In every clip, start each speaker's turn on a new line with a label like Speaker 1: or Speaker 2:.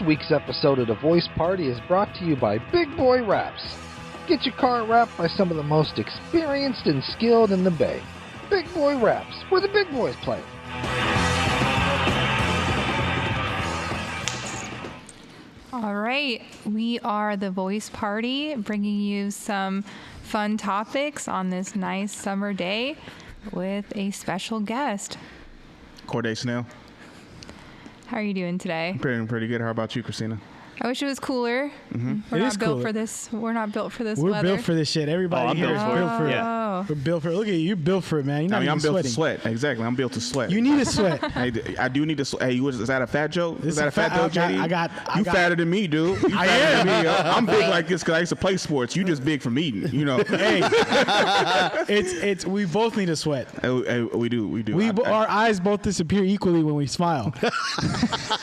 Speaker 1: week's episode of The Voice Party is brought to you by Big Boy Wraps. Get your car wrapped by some of the most experienced and skilled in the Bay. Big Boy Wraps, where the big boys play.
Speaker 2: All right, we are The Voice Party, bringing you some fun topics on this nice summer day with a special guest.
Speaker 3: Corde, Snell.
Speaker 2: How are you doing today?
Speaker 3: Pretty good. How about you, Christina?
Speaker 2: I wish it was cooler. We're not built for this. We're not built for this weather.
Speaker 4: We're built for this shit. Everybody here is built for it. Yeah. We're built for it. Look at you. You're built for it, man. You're not even
Speaker 3: I'm built
Speaker 4: sweating.
Speaker 3: to sweat. Exactly. I'm built to sweat.
Speaker 4: You need to sweat.
Speaker 3: I do need to sweat. Hey, is that a fat joke? Is that a fat joke, JD?
Speaker 4: I got
Speaker 3: fatter than me, dude. You fatter than me. I'm big like this because I used to play sports. You just big from eating, you know.
Speaker 4: Hey, it's we both need to sweat.
Speaker 3: We do.
Speaker 4: Our eyes both disappear equally when we smile.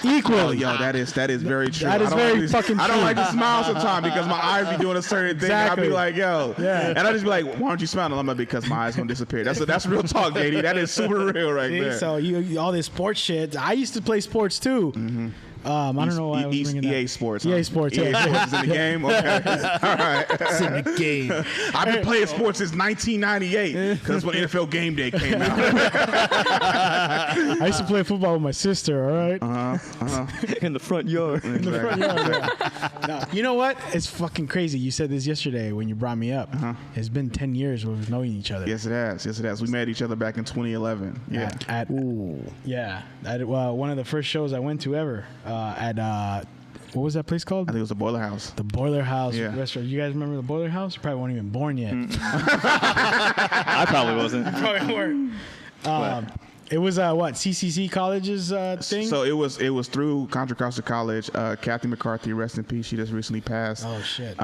Speaker 4: Equally.
Speaker 3: Yo, that is very true.
Speaker 4: That is very fucking true.
Speaker 3: I don't like to smile sometimes because my eyes be doing a certain thing.
Speaker 4: Exactly.
Speaker 3: And I be like, yo.
Speaker 4: Yeah.
Speaker 3: And I just be like, why don't you smile? And I'm like, because my eyes gonna disappear. That's real talk, JD. That is super real right there.
Speaker 4: So you all this sports shit. I used to play sports too. Mm-hmm. I don't know why I was bringing that.
Speaker 3: EA Sports.
Speaker 4: EA Sports.
Speaker 3: EA Sports is in the game? Okay. All right.
Speaker 1: It's in the game.
Speaker 3: I've been playing sports since 1998 because when NFL Game Day came out.
Speaker 4: I used to play football with my sister, all right?
Speaker 5: In the front yard.
Speaker 4: In the front yard, yeah. No, you know what? It's fucking crazy. You said this yesterday when you brought me up. It's been 10 years we've known each other.
Speaker 3: Yes, it has. We met each other back in 2011. Yeah.
Speaker 4: At one of the first shows I went to ever. What was that place called?
Speaker 3: I think it was the Boiler House.
Speaker 4: The Boiler House restaurant. You guys remember the Boiler House? You probably weren't even born yet.
Speaker 5: I probably wasn't.
Speaker 4: You probably weren't. It was CCC College's thing.
Speaker 3: So it was through Contra Costa College. Kathy McCarthy, rest in peace. She just recently passed.
Speaker 4: Oh shit.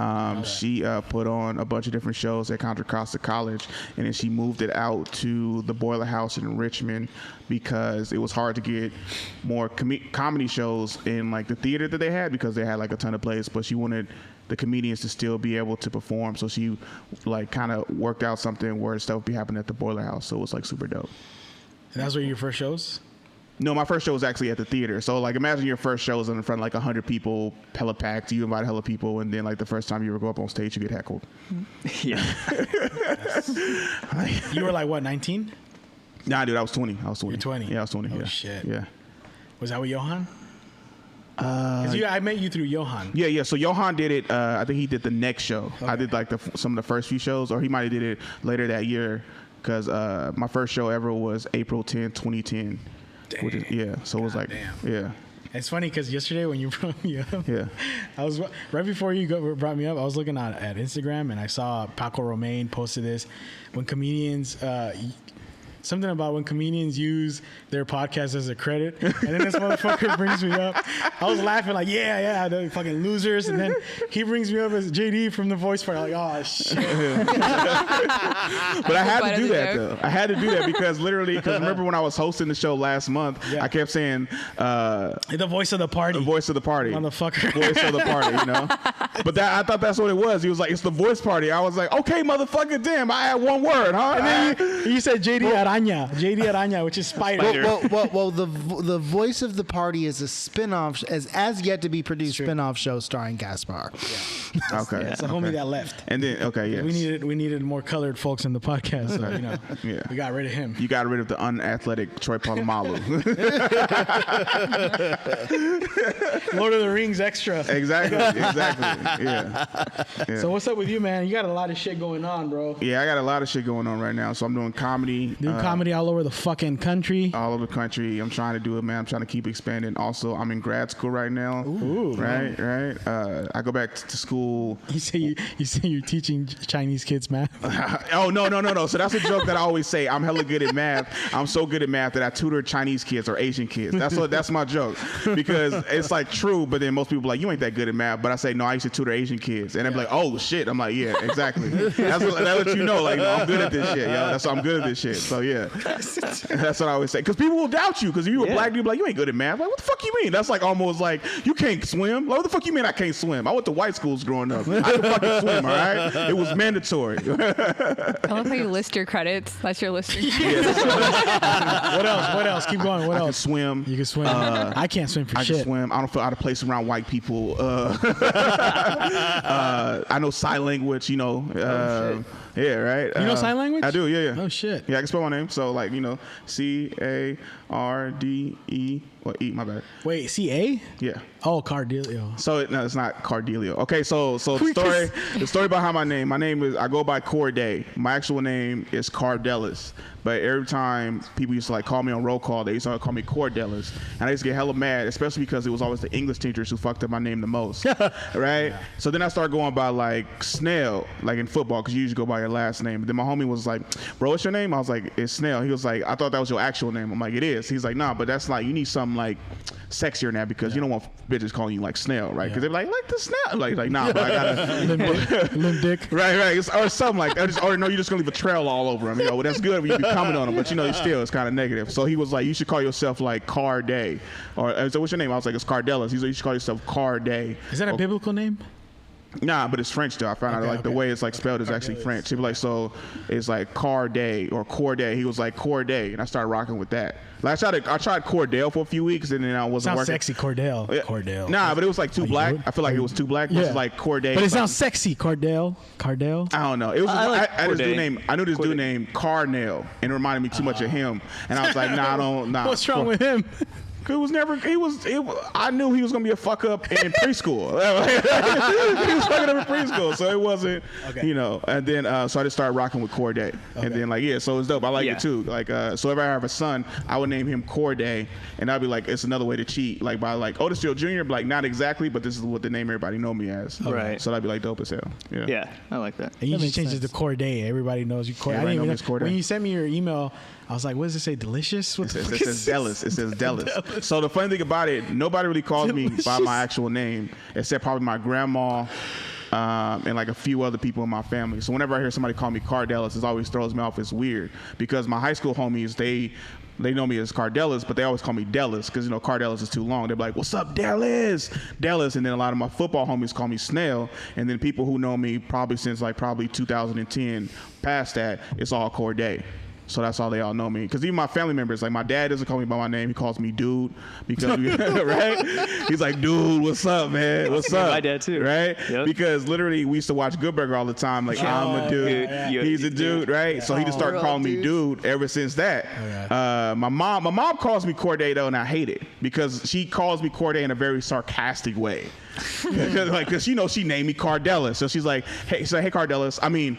Speaker 3: She put on a bunch of different shows at Contra Costa College, and then she moved it out to the Boiler House in Richmond because it was hard to get more comedy shows in like the theater that they had because they had like a ton of plays, but she wanted the comedians to still be able to perform. So she like kind of worked out something where stuff would be happening at the Boiler House. So it was like super dope.
Speaker 4: And that's where your first shows?
Speaker 3: No, my first show was actually at the theater. So, like, imagine your first show is in front of, like, 100 people, hella packed. You invite hella people, and then, like, the first time you ever go up on stage, you get heckled.
Speaker 5: Yeah.
Speaker 4: You were, like, what, 19?
Speaker 3: Nah, dude, I was 20.
Speaker 4: You were 20?
Speaker 3: Yeah, I was 20.
Speaker 4: Oh,
Speaker 3: yeah.
Speaker 4: shit.
Speaker 3: Yeah.
Speaker 4: Was that with Johan? I met you through Johan.
Speaker 3: Yeah. So Johan did it. I think he did the next show. Okay. I did, like, some of the first few shows, or he might have did it later that year. Because my first show ever was April 10, 2010.
Speaker 4: Damn.
Speaker 3: Which is, so it was like, yeah.
Speaker 4: It's funny because yesterday when you brought me up, I was right before you brought me up. I was looking at Instagram and I saw Paco Romain posted this when comedians. Something about when comedians use their podcast as a credit, and then this motherfucker brings me up. I was laughing like, yeah, they're fucking losers, and then he brings me up as JD from The Voice Party. Like, oh shit.
Speaker 3: But I had to do that though. I had to do that because remember when I was hosting the show last month, I kept saying
Speaker 4: the voice of the party.
Speaker 3: The voice of the party.
Speaker 4: Motherfucker.
Speaker 3: Voice of the party, you know? But I thought that's what it was. He was like, it's the voice party. I was like, okay, motherfucker, damn, I had one word, huh?
Speaker 4: And then you said JD Araña, which is spider.
Speaker 6: Well, the voice of the party is a spin-off, as yet to be produced spin-off show starring Gaspar.
Speaker 3: Yeah. Okay.
Speaker 4: It's the homie that left.
Speaker 3: And then, yes.
Speaker 4: We needed more colored folks in the podcast, so, we got rid of him.
Speaker 3: You got rid of the unathletic Troy Polamalu.
Speaker 4: Lord of the Rings extra.
Speaker 3: Exactly. Yeah.
Speaker 4: So what's up with you, man? You got a lot of shit going on, bro.
Speaker 3: Yeah, I got a lot of shit going on right now. So I'm doing comedy.
Speaker 4: Comedy all over the fucking country.
Speaker 3: All over the country. I'm trying to do it, man. I'm trying to keep expanding. Also, I'm in grad school right now.
Speaker 4: Ooh.
Speaker 3: Right. I go back to school.
Speaker 4: You say you're teaching Chinese kids math?
Speaker 3: Oh, no. So that's a joke that I always say. I'm hella good at math. I'm so good at math that I tutor Chinese kids or Asian kids. That's my joke. Because it's like true, but then most people are like, you ain't that good at math. But I say, no, I used to tutor Asian kids. And they're like, oh, shit. I'm like, yeah, exactly. That lets you know, like, no, I'm good at this shit, yo. I'm good at this shit. So, yeah. Yeah. That's what I always say. Because people will doubt you. Because if you were black, you'd be like, you ain't good at math. Like, what the fuck you mean? That's like almost like, you can't swim. Like, what the fuck you mean I can't swim? I went to white schools growing up. I could fucking swim, all right? It was mandatory.
Speaker 2: I love how you list your credits. That's your list.
Speaker 4: What else? Keep going. What
Speaker 3: I can
Speaker 4: else?
Speaker 3: swim.
Speaker 4: You can swim. I can't swim for
Speaker 3: I
Speaker 4: shit.
Speaker 3: can swim. I don't feel out of place around white people. I know sign language, you know. Yeah, right.
Speaker 4: You know sign language?
Speaker 3: I do, yeah.
Speaker 4: Oh, shit.
Speaker 3: Yeah, I can spell my name. So, like, you know, C-A-R-D-E. Well, E, my bad.
Speaker 4: Wait, C-A?
Speaker 3: Yeah.
Speaker 4: Oh, Cardelio.
Speaker 3: So, no, it's not Cardelio. Okay, so the story behind my name is, I go by Corde. My actual name is Cardelis. But every time people used to like call me on roll call, they used to call me Cordelis. And I used to get hella mad, especially because it was always the English teachers who fucked up my name the most. Right? Yeah. So then I started going by like Snell, like in football, because you usually go by your last name. But then my homie was like, bro, what's your name? I was like, it's Snell. He was like, I thought that was your actual name. I'm like, it is. He's like, nah, but that's like, you need something like sexier than that because you don't want bitches calling you like Snell, right? Because they're like the Snell. Like, nah, but I gotta.
Speaker 4: Limp dick.
Speaker 3: Right. Or something like that. Or no, you're just going to leave a trail all over him. You know, well, that's good when you be comment on him, but you know, still, it's kind of negative. So he was like, you should call yourself like Corde. Or, so what's your name? I was like, it's Cardelis. He's like, you should call yourself Corde.
Speaker 4: Is that a biblical name?
Speaker 3: Nah, but it's French though. I found out like the way it's like spelled is actually French. He'd be like, so it's like Corde or Corde. He was like Corde, and I started rocking with that. Like I tried Cordell for a few weeks, and then I wasn't working.
Speaker 4: Sexy, Cordell. Cordell.
Speaker 3: Nah, but it was like too black. I feel like it was too black. It was like Corde.
Speaker 4: But it sounds sexy, Cardell.
Speaker 3: I don't know. It was I knew this dude named Carnell, and it reminded me too much of him. And I was like, nah.
Speaker 4: What's wrong with him?
Speaker 3: I knew he was gonna be a fuck up in preschool. He was fucking up in preschool, so it wasn't, you know. And then so I just started rocking with Corde, and then like so it's dope. I like it too. Like so if I have a son, I would name him Corde, and I'd be like, it's another way to cheat. Like by like Otis Field Jr. Like not exactly, but this is what the name everybody know me as.
Speaker 5: Right.
Speaker 3: So that'd be like dope as hell. Yeah,
Speaker 5: I like that.
Speaker 4: And you just changed it to Corde. Everybody knows you Corde.
Speaker 3: Everybody knows me as Corde.
Speaker 4: When you sent me your email, I was like, what does it say? Delicious?
Speaker 3: It says Dallas. It says Dallas. So the funny thing about it, nobody really calls me by my actual name, except probably my grandma and like a few other people in my family. So whenever I hear somebody call me Cardelis, it always throws me off. It's weird because my high school homies, they know me as Cardelis, but they always call me Dallas because, you know, Cardelis is too long. They're like, what's up, Dallas? And then a lot of my football homies call me Snell. And then people who know me probably since like 2010 past that, it's all Corde. So that's all they all know me. Because even my family members, like my dad doesn't call me by my name. He calls me dude. Because, right? He's like, dude, what's up, man? What's up?
Speaker 5: My dad too.
Speaker 3: Right?
Speaker 5: Yep.
Speaker 3: Because literally we used to watch Good Burger all the time. Like, I'm a dude. He's a dude, right? Yeah. So he just started calling me dude ever since that. My mom calls me Corde though, and I hate it. Because she calls me Corde in a very sarcastic way. Because you know, she named me Cardelis. So she's like, hey Cardelis, I mean,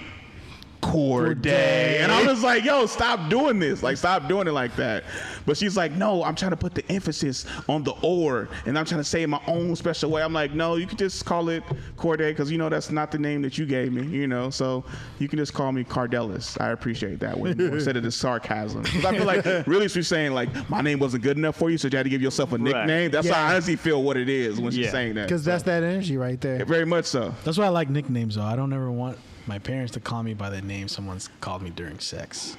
Speaker 3: Corde. And I was like, yo, stop doing this. Like, stop doing it like that. But she's like, no, I'm trying to put the emphasis on the or, and I'm trying to say it in my own special way. I'm like, no, you can just call it Corde because, you know, that's not the name that you gave me, you know. So you can just call me Cardelis. I appreciate that one instead of the sarcasm. Because I feel like really she's saying, like, my name wasn't good enough for you, so you had to give yourself a nickname. That's how I honestly feel what it is when she's saying that.
Speaker 6: Because that's that energy right there.
Speaker 3: Very much so.
Speaker 4: That's why I like nicknames, though. I don't ever want my parents to call me by the name someone's called me during sex.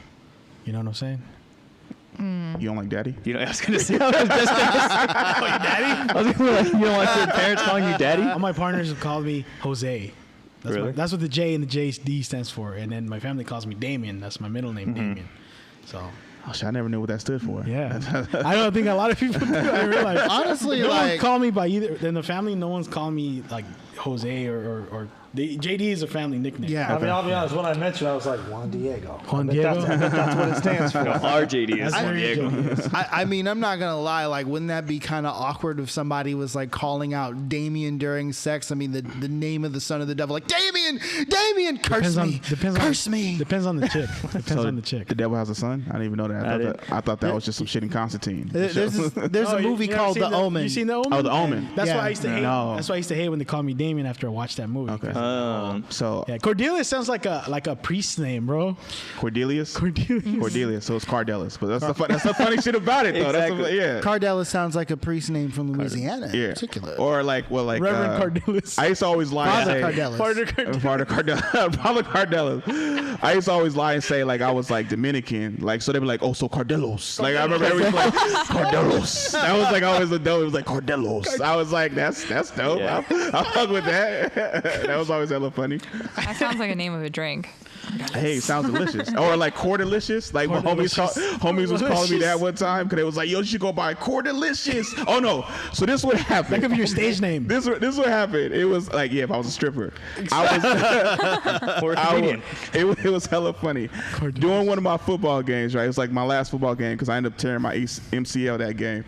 Speaker 4: You know what I'm saying?
Speaker 3: You don't like daddy?
Speaker 5: You know, I was going to say, I was just going to say, daddy? I was going to be like, you don't want your parents calling you daddy?
Speaker 4: All my partners have called me Jose.
Speaker 5: Really?
Speaker 4: That's what the J and the JD stands for. And then my family calls me Damien. That's my middle name, Damien. So...
Speaker 3: Oh, shit, I never knew what that stood for.
Speaker 4: Yeah. I don't think a lot of people do. I realize.
Speaker 6: Honestly,
Speaker 4: no
Speaker 6: like...
Speaker 4: one call me by either. In the family, no one's calling me like Jose or JD is a family nickname.
Speaker 6: Yeah.
Speaker 7: I mean, I'll be honest. When I met you, I was like Juan Diego.
Speaker 4: Juan Diego?
Speaker 7: That's what it stands for.
Speaker 5: RJD is Juan Diego.
Speaker 6: I mean, I'm not gonna lie. Like, wouldn't that be kind of awkward if somebody was like calling out Damien during sex? I mean, the name of the son of the devil, like Damien, curse me.
Speaker 4: Depends on the chick. Depends on the chick.
Speaker 3: The devil has a son? I didn't even know that. I thought that was just some shit in Constantine.
Speaker 6: There's a movie called The Omen.
Speaker 4: You seen The Omen?
Speaker 3: Oh, The Omen.
Speaker 4: That's why I used to hate.
Speaker 3: No.
Speaker 4: That's why I used to hate when they called me Damien after I watched that movie.
Speaker 3: Okay. So
Speaker 4: yeah, Cordelia sounds like a priest name, bro.
Speaker 3: Cordelis.
Speaker 4: Cordelia.
Speaker 3: Cordelia. So it's Cardelis. But that's the funny shit about it, though.
Speaker 5: Exactly.
Speaker 6: Cardella sounds like a priest name from Louisiana in particular.
Speaker 3: Or
Speaker 4: Reverend Cardelis.
Speaker 3: I used to always lie and say
Speaker 6: Father
Speaker 3: Cardelis. Father Cardelis. I used to always lie and say like I was like Dominican. Like so they'd be like, oh, so Cardelos. Like I remember everything like Cardelos. That was like always the dope. It was like Cardelos. I was like, that's dope.
Speaker 5: Yeah.
Speaker 3: I'll fuck with that. That was always hella funny.
Speaker 2: That sounds like a name of a drink.
Speaker 3: Hey, sounds delicious. Or like Cordelicious. Like my homies was calling me that one time because they was like, yo, you should go buy Cordelicious. Oh no. So this would happen.
Speaker 4: That could be your stage name.
Speaker 3: This would happen. It was like, yeah, if I was a stripper.
Speaker 5: Or a comedian.
Speaker 3: It was hella funny. During one of my football games, right? It was like my last football game because I ended up tearing my MCL that game.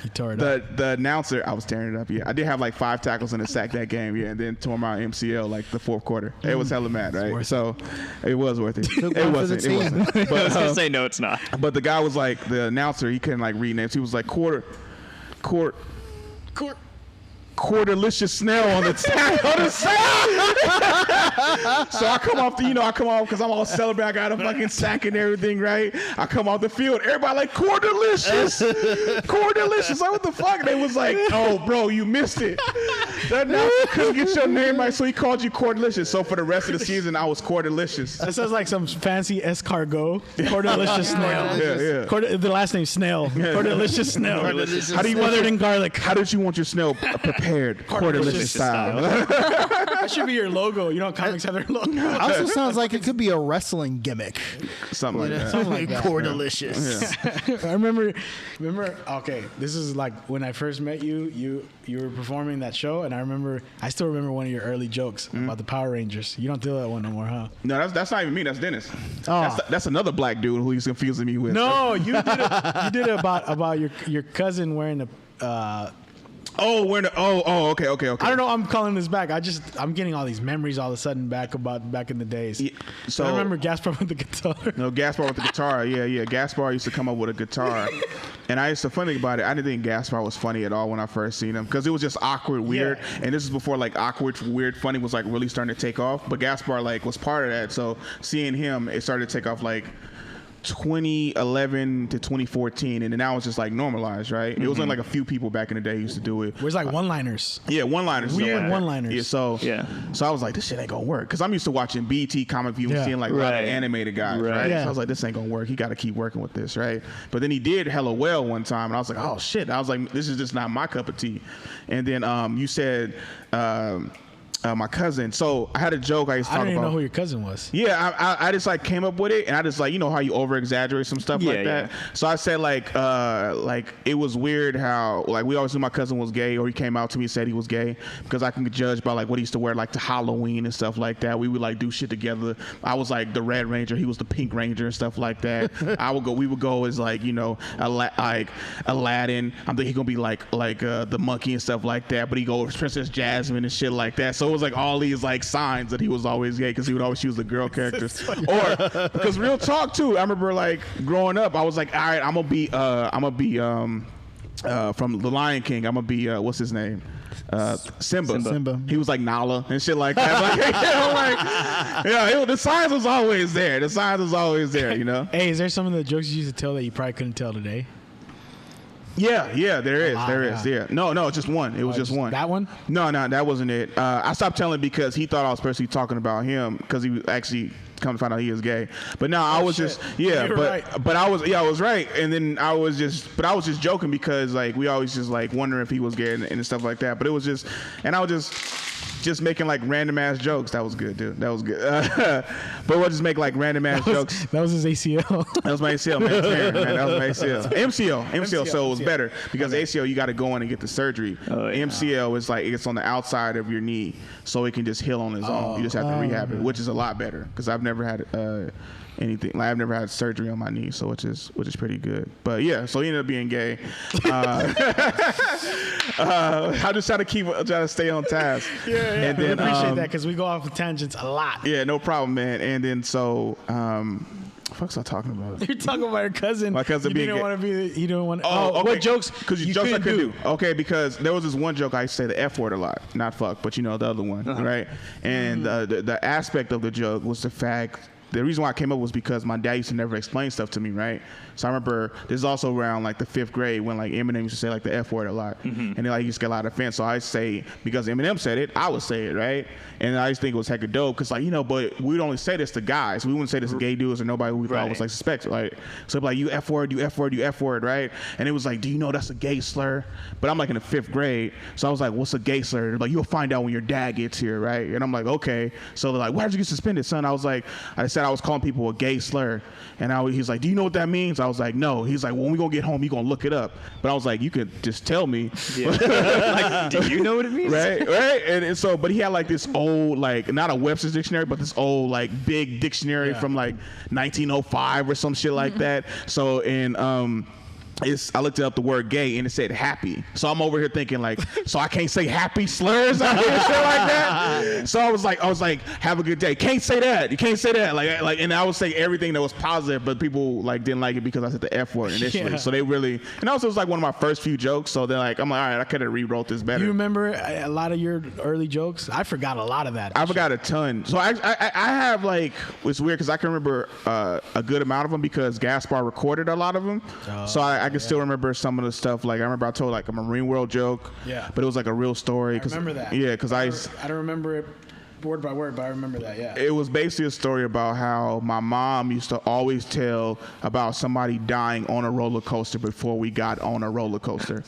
Speaker 4: You tore it up.
Speaker 3: The announcer, I was tearing it up, yeah. I did have like 5 tackles and a sack that game, yeah, and then tore my MCL like the fourth quarter. It was hella mad, right? So it was worth it. It wasn't.
Speaker 5: I was gonna say no, it's not.
Speaker 3: But the guy was like, the announcer, he couldn't like read names. He was like Quarterlicious Snell on the side. So I come off because I'm all celebrating. I got a fucking sack and everything, right? I come off the field. Everybody like, Quarterlicious. Like, what the fuck? They was like, oh, bro, you missed it. That announcer couldn't get your name right, so he called you Quarterlicious. So for the rest of the season, I was Quarterlicious.
Speaker 4: That sounds like some fancy escargot. Cordelicious Snail.
Speaker 3: Yeah.
Speaker 4: The last name Snell. Cordelicious Snail.
Speaker 3: How do you
Speaker 4: smothered in garlic?
Speaker 3: How did you want your snail prepared? Quarterlicious style.
Speaker 4: That should be your logo. You know, comics have their logo.
Speaker 6: Also sounds like it could be a wrestling gimmick.
Speaker 3: Something like that.
Speaker 6: Something like that. Cordelicious.
Speaker 3: Yeah.
Speaker 4: I remember. Okay, this is like when I first met you. You were performing that show, and I still remember one of your early jokes about the Power Rangers. You don't do that one no more, huh?
Speaker 3: No, that's not even me. That's Dennis.
Speaker 6: Oh.
Speaker 3: That's another black dude who he's confusing me with.
Speaker 4: No, you did it about your cousin wearing the.
Speaker 3: Okay.
Speaker 4: I don't know. I'm calling this back. I'm getting all these memories all of a sudden back in the days.
Speaker 3: Yeah, so
Speaker 4: I remember Gaspar with the guitar.
Speaker 3: No, Gaspar with the guitar. Yeah. Gaspar used to come up with a guitar, and I used to funny about it. I didn't think Gaspar was funny at all when I first seen him because it was just awkward, weird, and this is before like awkward, weird, funny was like really starting to take off. But Gaspar like was part of that. So seeing him, it started to take off like 2011 to 2014, and then now it's just like normalized, right? It was only like a few people back in the day who used to do it.
Speaker 4: Where's like one-liners?
Speaker 3: Yeah, one-liners.
Speaker 4: Weird one-liners.
Speaker 3: Yeah, so I was like, this shit ain't gonna work because I'm used to watching BT Comic View and seeing like a lot of animated guys, right?
Speaker 4: Yeah.
Speaker 3: So I was like, this ain't gonna work. He got to keep working with this, right? But then he did hella well one time, and I was like, oh shit. I was like, this is just not my cup of tea. And then you said. My cousin. So I had a joke I used to talk about.
Speaker 4: I don't even know who your cousin was.
Speaker 3: Yeah, I just like came up with it, and I just like, you know how you over exaggerate some stuff like that. So I said like it was weird how like we always knew my cousin was gay, or he came out to me and said he was gay because I can judge by like what he used to wear like to Halloween and stuff like that. We would like do shit together. I was like the Red Ranger, he was the Pink Ranger and stuff like that. We would go as like, you know, like Aladdin. I'm thinking he gonna be like the monkey and stuff like that, but he go as Princess Jasmine and shit like that. So it was like all these like signs that he was always gay because he would always use the girl characters. Or because real talk too, I remember like growing up, I was like, all right, I'm gonna be from The Lion King. I'm gonna be what's his name? Simba. He was like Nala and shit like that. The signs was always there. You know.
Speaker 4: Hey, is there some of the jokes you used to tell that you probably couldn't tell today?
Speaker 3: Yeah, there is. Yeah. No, just one. It was just one.
Speaker 4: That one?
Speaker 3: No, that wasn't it. I stopped telling because he thought I was personally talking about him because he was actually come to find out he is gay. But now I was just but I was right. And then I was just joking because like we always just like wondering if he was gay and stuff like that. But it was just, and I was just making like random ass jokes. That was good, dude. That was good. But we'll just make like random ass jokes.
Speaker 4: That was his ACL.
Speaker 3: That was my ACL, man. That was my ACL. MCL. So it was better because ACL you got to go in and get the surgery. MCL is like it's on the outside of your knee, so it can just heal on its own. You just have to rehab it, which is a lot better because I've never had anything. Like I've never had surgery on my knee, so which is pretty good. But yeah, so he ended up being gay. I just try to stay on task.
Speaker 4: Yeah. And then, we appreciate that because we go off of tangents a lot.
Speaker 3: Yeah, no problem, man. And then so the fuck's I talking about?
Speaker 4: You're talking about your cousin.
Speaker 3: My cousin
Speaker 4: you
Speaker 3: being
Speaker 4: didn't
Speaker 3: gay.
Speaker 4: want to be. You didn't want.
Speaker 3: Oh, okay.
Speaker 4: What jokes?
Speaker 3: Because you jokes I couldn't do. Okay, because there was this one joke I used to say the F word a lot, not fuck, but you know the other one, right? And the aspect of the joke was the fact. The reason why I came up was because my dad used to never explain stuff to me, right? So I remember this is also around like the 5th grade when like Eminem used to say like the F word a lot, and then like used to get a lot of offense. So I say because Eminem said it, I would say it, right? And I used to think it was hecka dope because like but we'd only say this to guys. We wouldn't say this to gay dudes or nobody we thought was like suspect. Like so like you F word, you F word, you F word, right? And it was like, do you know that's a gay slur? But I'm like in the 5th grade, so I was like, what's a gay slur? They're like, you'll find out when your dad gets here, right? And I'm like, okay. So they're like, why did you get suspended, son? I said I was calling people a gay slur, and he's like, do you know what that means? I was like, no. He's like, well, when we gonna get home, you gonna look it up. But I was like, you could just tell me.
Speaker 5: Like, do you know what it means?
Speaker 3: Right. And so, but he had like this old, like not a Webster's dictionary, but this old like big dictionary from like 1905 or some shit like that. So I looked up the word gay and it said happy. So I'm over here thinking like, so I can't say happy slurs out here, shit like that. So I was like, have a good day. Can't say that. You can't say that. Like, and I would say everything that was positive, but people like didn't like it because I said the F word initially.
Speaker 4: Yeah.
Speaker 3: So they really, and also it was like one of my first few jokes. So they're like, I'm like, all right, I could have rewrote this better.
Speaker 4: You remember a lot of your early jokes? I forgot a lot of that.
Speaker 3: I forgot a ton. So I have like, it's weird because I can remember a good amount of them because Gaspar recorded a lot of them. So I can still remember some of the stuff. Like I remember I told like a Marine World joke. Yeah. But it was like a real story.
Speaker 4: I remember that.
Speaker 3: Yeah, because I
Speaker 4: don't remember it word by word, but I remember that. Yeah.
Speaker 3: It was basically a story about how my mom used to always tell about somebody dying on a roller coaster before we got on a roller coaster.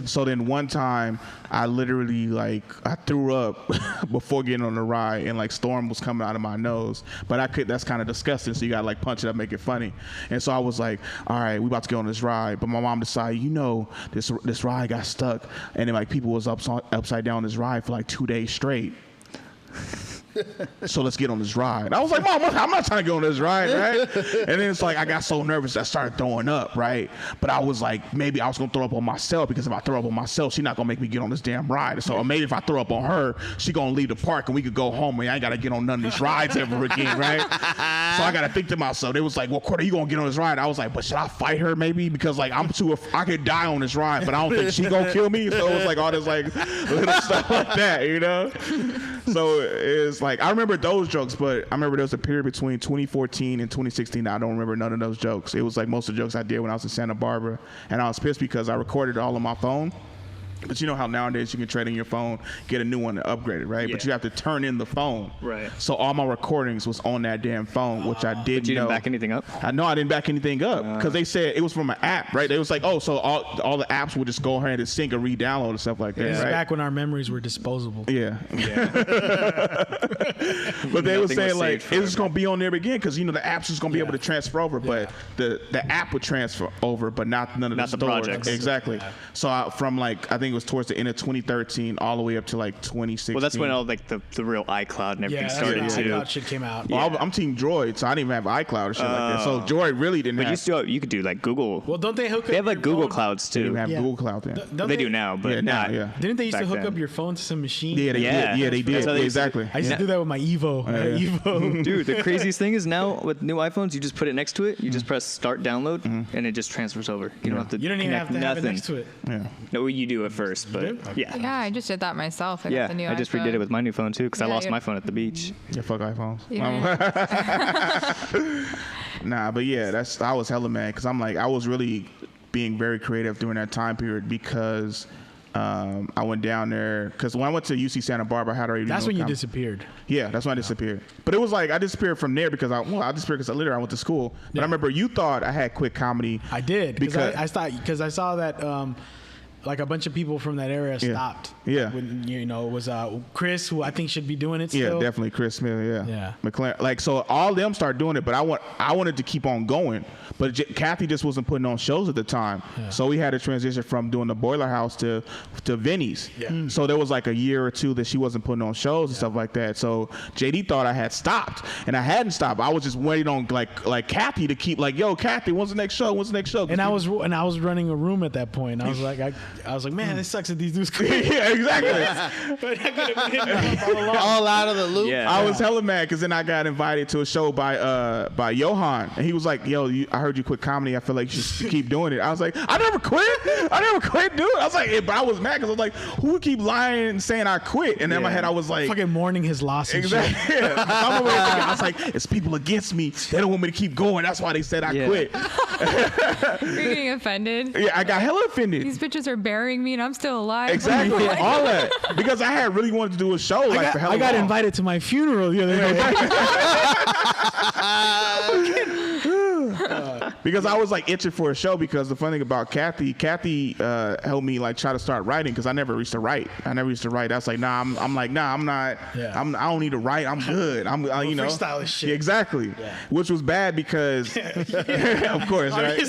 Speaker 3: So then one time I literally I threw up before getting on the ride and like storm was coming out of my nose. But that's kind of disgusting. So you gotta like punch it up, make it funny. And so I was like, all right, we about to go on this ride. But my mom decided, this ride got stuck. And then like people was upside down this ride for like 2 days straight. So let's get on this ride. I was like, Mom, I'm not trying to get on this ride, right? And then it's like I got so nervous I started throwing up, right? But I was like, maybe I was gonna throw up on myself because if I throw up on myself, she's not gonna make me get on this damn ride. So maybe if I throw up on her, she gonna leave the park and we could go home and I ain't gotta get on none of these rides ever again, right? So I gotta think to myself. They was like, well, Corde, you gonna get on this ride? I was like, but should I fight her maybe? Because like I could die on this ride, but I don't think she gonna kill me. So it was like all this like little stuff like that, So it's like I remember those jokes, but I remember there was a period between 2014 and 2016 I don't remember none of those jokes. It was like most of the jokes I did when I was in Santa Barbara, and I was pissed because I recorded it all on my phone. But you know how nowadays you can trade in your phone, get a new one and upgrade it, right? Yeah. But you have to turn in the phone. Right. So all my recordings was on that damn phone, which I didn't know.
Speaker 5: But you didn't back anything up?
Speaker 3: I know I didn't back anything up because they said it was from an app, right? They was like, oh, so all the apps would just go ahead and sync and re-download and stuff like that,
Speaker 4: This
Speaker 3: right?
Speaker 4: is back when our memories were disposable.
Speaker 3: Yeah. But they were saying like, it's just going to be on there again because, the apps is going to be able to transfer over, but the app would transfer over, but not none of the stores.
Speaker 5: Projects.
Speaker 3: Exactly. Yeah. So from like, I think it was towards the end of 2013 all the way up to like 2016.
Speaker 5: Well, that's when all like the real iCloud and everything started too.
Speaker 4: iCloud shit came out.
Speaker 3: Well, I'm Team Droid, so I didn't even have iCloud or shit like that. So Droid really didn't have.
Speaker 5: But you could do like Google.
Speaker 4: Well, don't they hook up?
Speaker 5: They have like Google
Speaker 4: phone?
Speaker 5: Clouds
Speaker 3: They
Speaker 5: too.
Speaker 3: didn't have Google Cloud then.
Speaker 5: They do now, but
Speaker 3: now,
Speaker 5: not.
Speaker 4: Didn't they used to
Speaker 5: back
Speaker 4: hook
Speaker 5: then.
Speaker 4: up your phone to some machine?
Speaker 3: Yeah, they did. Yeah, they did.
Speaker 5: So they
Speaker 3: exactly.
Speaker 4: I used to do that with my Evo. Evo.
Speaker 5: Dude, the craziest thing is now with new iPhones, you just put it next to it. You just press start download, and it just transfers over. You don't have to.
Speaker 4: You don't even have to have it
Speaker 5: nothing.
Speaker 4: next to it.
Speaker 3: Yeah.
Speaker 5: No, you do at first, but yeah.
Speaker 2: Yeah, I just did that myself. I got the new
Speaker 5: I just
Speaker 2: iPhone.
Speaker 5: redid it with my new phone too because I
Speaker 2: Yeah,
Speaker 5: lost
Speaker 2: you-
Speaker 5: my phone at the beach.
Speaker 3: Yeah, fuck iPhones.
Speaker 2: Yeah.
Speaker 3: Nah, but yeah, I was hella mad because I'm like, I was really being very creative during that time period because I went down there because when I went to UC Santa Barbara, I had already.
Speaker 4: That's when you disappeared.
Speaker 3: Yeah, that's when I disappeared. But it was like I disappeared from there because I disappeared because literally I went to school. But I remember you thought I had quit comedy.
Speaker 4: I did because I saw that. Like a bunch of people from that area stopped.
Speaker 3: Yeah.
Speaker 4: When, it was Chris, who I think should be doing it still.
Speaker 3: Yeah, definitely Chris Smith. Yeah.
Speaker 4: Yeah.
Speaker 3: McLaren. Like, so all of them started doing it, but I wanted to keep on going. But Kathy just wasn't putting on shows at the time. Yeah. So we had to transition from doing the Boiler House to Vinny's. Yeah. So there was like a year or two that she wasn't putting on shows and stuff like that. So JD thought I had stopped, and I hadn't stopped. I was just waiting on like Kathy to keep like, yo, Kathy, when's the next show? When's the next show?
Speaker 4: And I was running a room at that point. I was like, I was like, man, this sucks that these dudes quit.
Speaker 3: Yeah, exactly.
Speaker 4: But I could have been all along.
Speaker 6: All out of the loop.
Speaker 5: Yeah.
Speaker 3: I was hella mad because then I got invited to a show by Johan, and he was like, "Yo, I heard you quit comedy. I feel like you should keep doing it." I was like, "I never quit, dude." I was like, but I was mad because I was like, "Who would keep lying and saying I quit?" And in my head, I was like,
Speaker 4: fucking mourning his loss. And
Speaker 3: exactly.
Speaker 4: shit.
Speaker 3: Yeah. I'm over here thinking, I was like, "It's people against me. They don't want me to keep going. That's why they said I quit."
Speaker 2: You're getting offended.
Speaker 3: Yeah, I got hella offended.
Speaker 2: These bitches are burying me and I'm still alive.
Speaker 3: Exactly, all that because I had really wanted to do a show like for hella
Speaker 4: I got
Speaker 3: long.
Speaker 4: invited to my funeral the other day.
Speaker 3: Because I was like itching for a show because the funny thing about Kathy helped me like try to start writing because I never used to write. I was like, nah, I'm like, nah, I'm not.
Speaker 4: Yeah.
Speaker 3: I don't need to write. I'm good. You know.
Speaker 4: Freestyle this shit.
Speaker 3: Yeah, exactly.
Speaker 4: Yeah.
Speaker 3: Which was bad because, of course, right?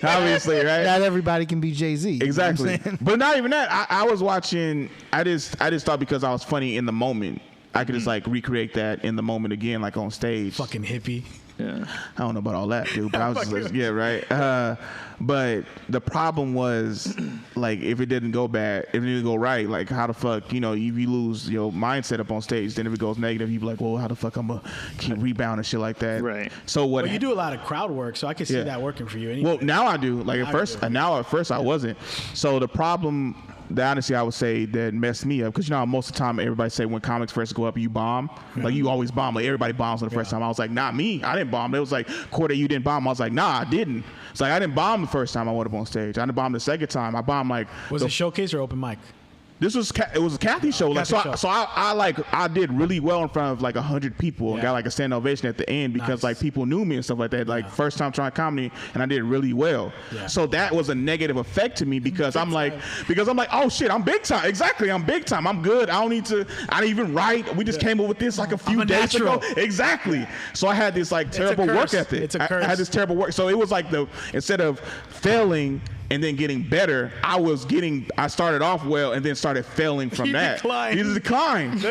Speaker 3: Obviously, right?
Speaker 6: Not everybody can be Jay-Z.
Speaker 3: Exactly.
Speaker 6: You know what I'm saying?
Speaker 3: But not even that. I was watching. I just thought because I was funny in the moment, I could just like recreate that in the moment again, like on stage.
Speaker 4: Fucking hippie.
Speaker 5: Yeah.
Speaker 3: I don't know about all that, dude, but I was just like, yeah, right. But the problem was, like, if it didn't go bad, if it didn't go right, like, how the fuck, you know, if you lose your mindset up on stage, then if it goes negative, you be like, well, how the fuck I'm gonna keep rebounding shit like that.
Speaker 5: Right.
Speaker 3: So what?
Speaker 4: Well, you do a lot of crowd work, so I can see
Speaker 3: Yeah.
Speaker 4: that working for you. Anyway.
Speaker 3: Well, now I do. Like
Speaker 4: Now
Speaker 3: at first, I wasn't. So the problem, that honestly I would say that messed me up, because you know how most of the time everybody say when comics first go up, you bomb. Like you always bomb. Like everybody bombs on the first time. I was like, not me. I didn't bomb. It was like, Corde, you didn't bomb. I was like, nah, I didn't. It's like I didn't bomb the first time I went up on stage. I didn't bomb the second time. I bombed like.
Speaker 4: Was it showcase or open mic?
Speaker 3: It was a Kathy show. Like,
Speaker 4: Kathy show.
Speaker 3: so I did really well in front of like 100 people and got like a standing ovation at the end because
Speaker 4: Nice.
Speaker 3: like people knew me and stuff like that. Like first time trying comedy and I did really well.
Speaker 4: Yeah.
Speaker 3: So that was a negative effect to me because I'm like, oh shit, I'm big time. Exactly, I'm big time. I'm good. I didn't even write. We just came up with this like a few days ago. Exactly. So I had this like terrible work ethic.
Speaker 4: It's a curse.
Speaker 3: I had this terrible work. So it was like instead of failing and then getting better, I started off well and then started failing from that.
Speaker 4: Declined.
Speaker 3: You declined.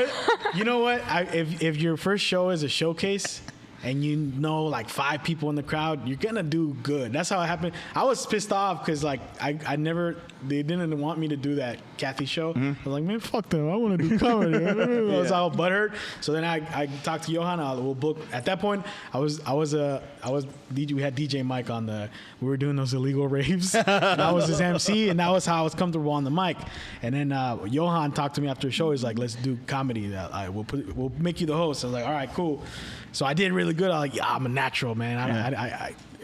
Speaker 4: You know what? If your first show is a showcase and you know like 5 people in the crowd, you're gonna do good. That's how it happened. I was pissed off because like they didn't want me to do that Kathy show. I was like, man, fuck them. I want to do comedy. I was all butthurt. So then I talked to Johan. We'll book. At that point, I was DJ. We had DJ Mike on we were doing those illegal raves. And I was his MC, and that was how I was comfortable on the mic. And then Johan talked to me after the show. He's like, let's do comedy. We'll make you the host. I was like, all right, cool. So I did really good. I was like, yeah, I'm a natural, man.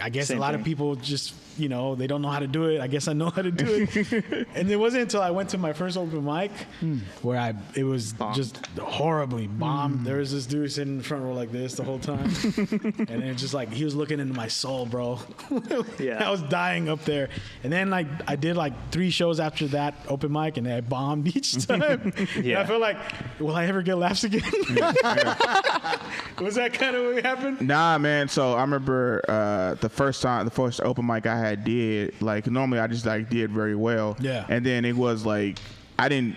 Speaker 4: I guess
Speaker 5: Same
Speaker 4: a lot
Speaker 5: thing.
Speaker 4: of people just, you know, they don't know how to do it. I guess I know how to do it. And it wasn't until I went to my first open mic where it was just horribly bombed. There was this dude sitting in the front row like this the whole time. And it just like, he was looking into my soul, bro.
Speaker 5: Yeah.
Speaker 4: I was dying up there. And then like, I did like 3 shows after that open mic and I bombed each time. And I felt like, will I ever get laughs again? Was that kind of what happened?
Speaker 3: Nah, man. So I remember the first open mic I did, like normally I just like did very well.
Speaker 4: Yeah.
Speaker 3: And then it was like I didn't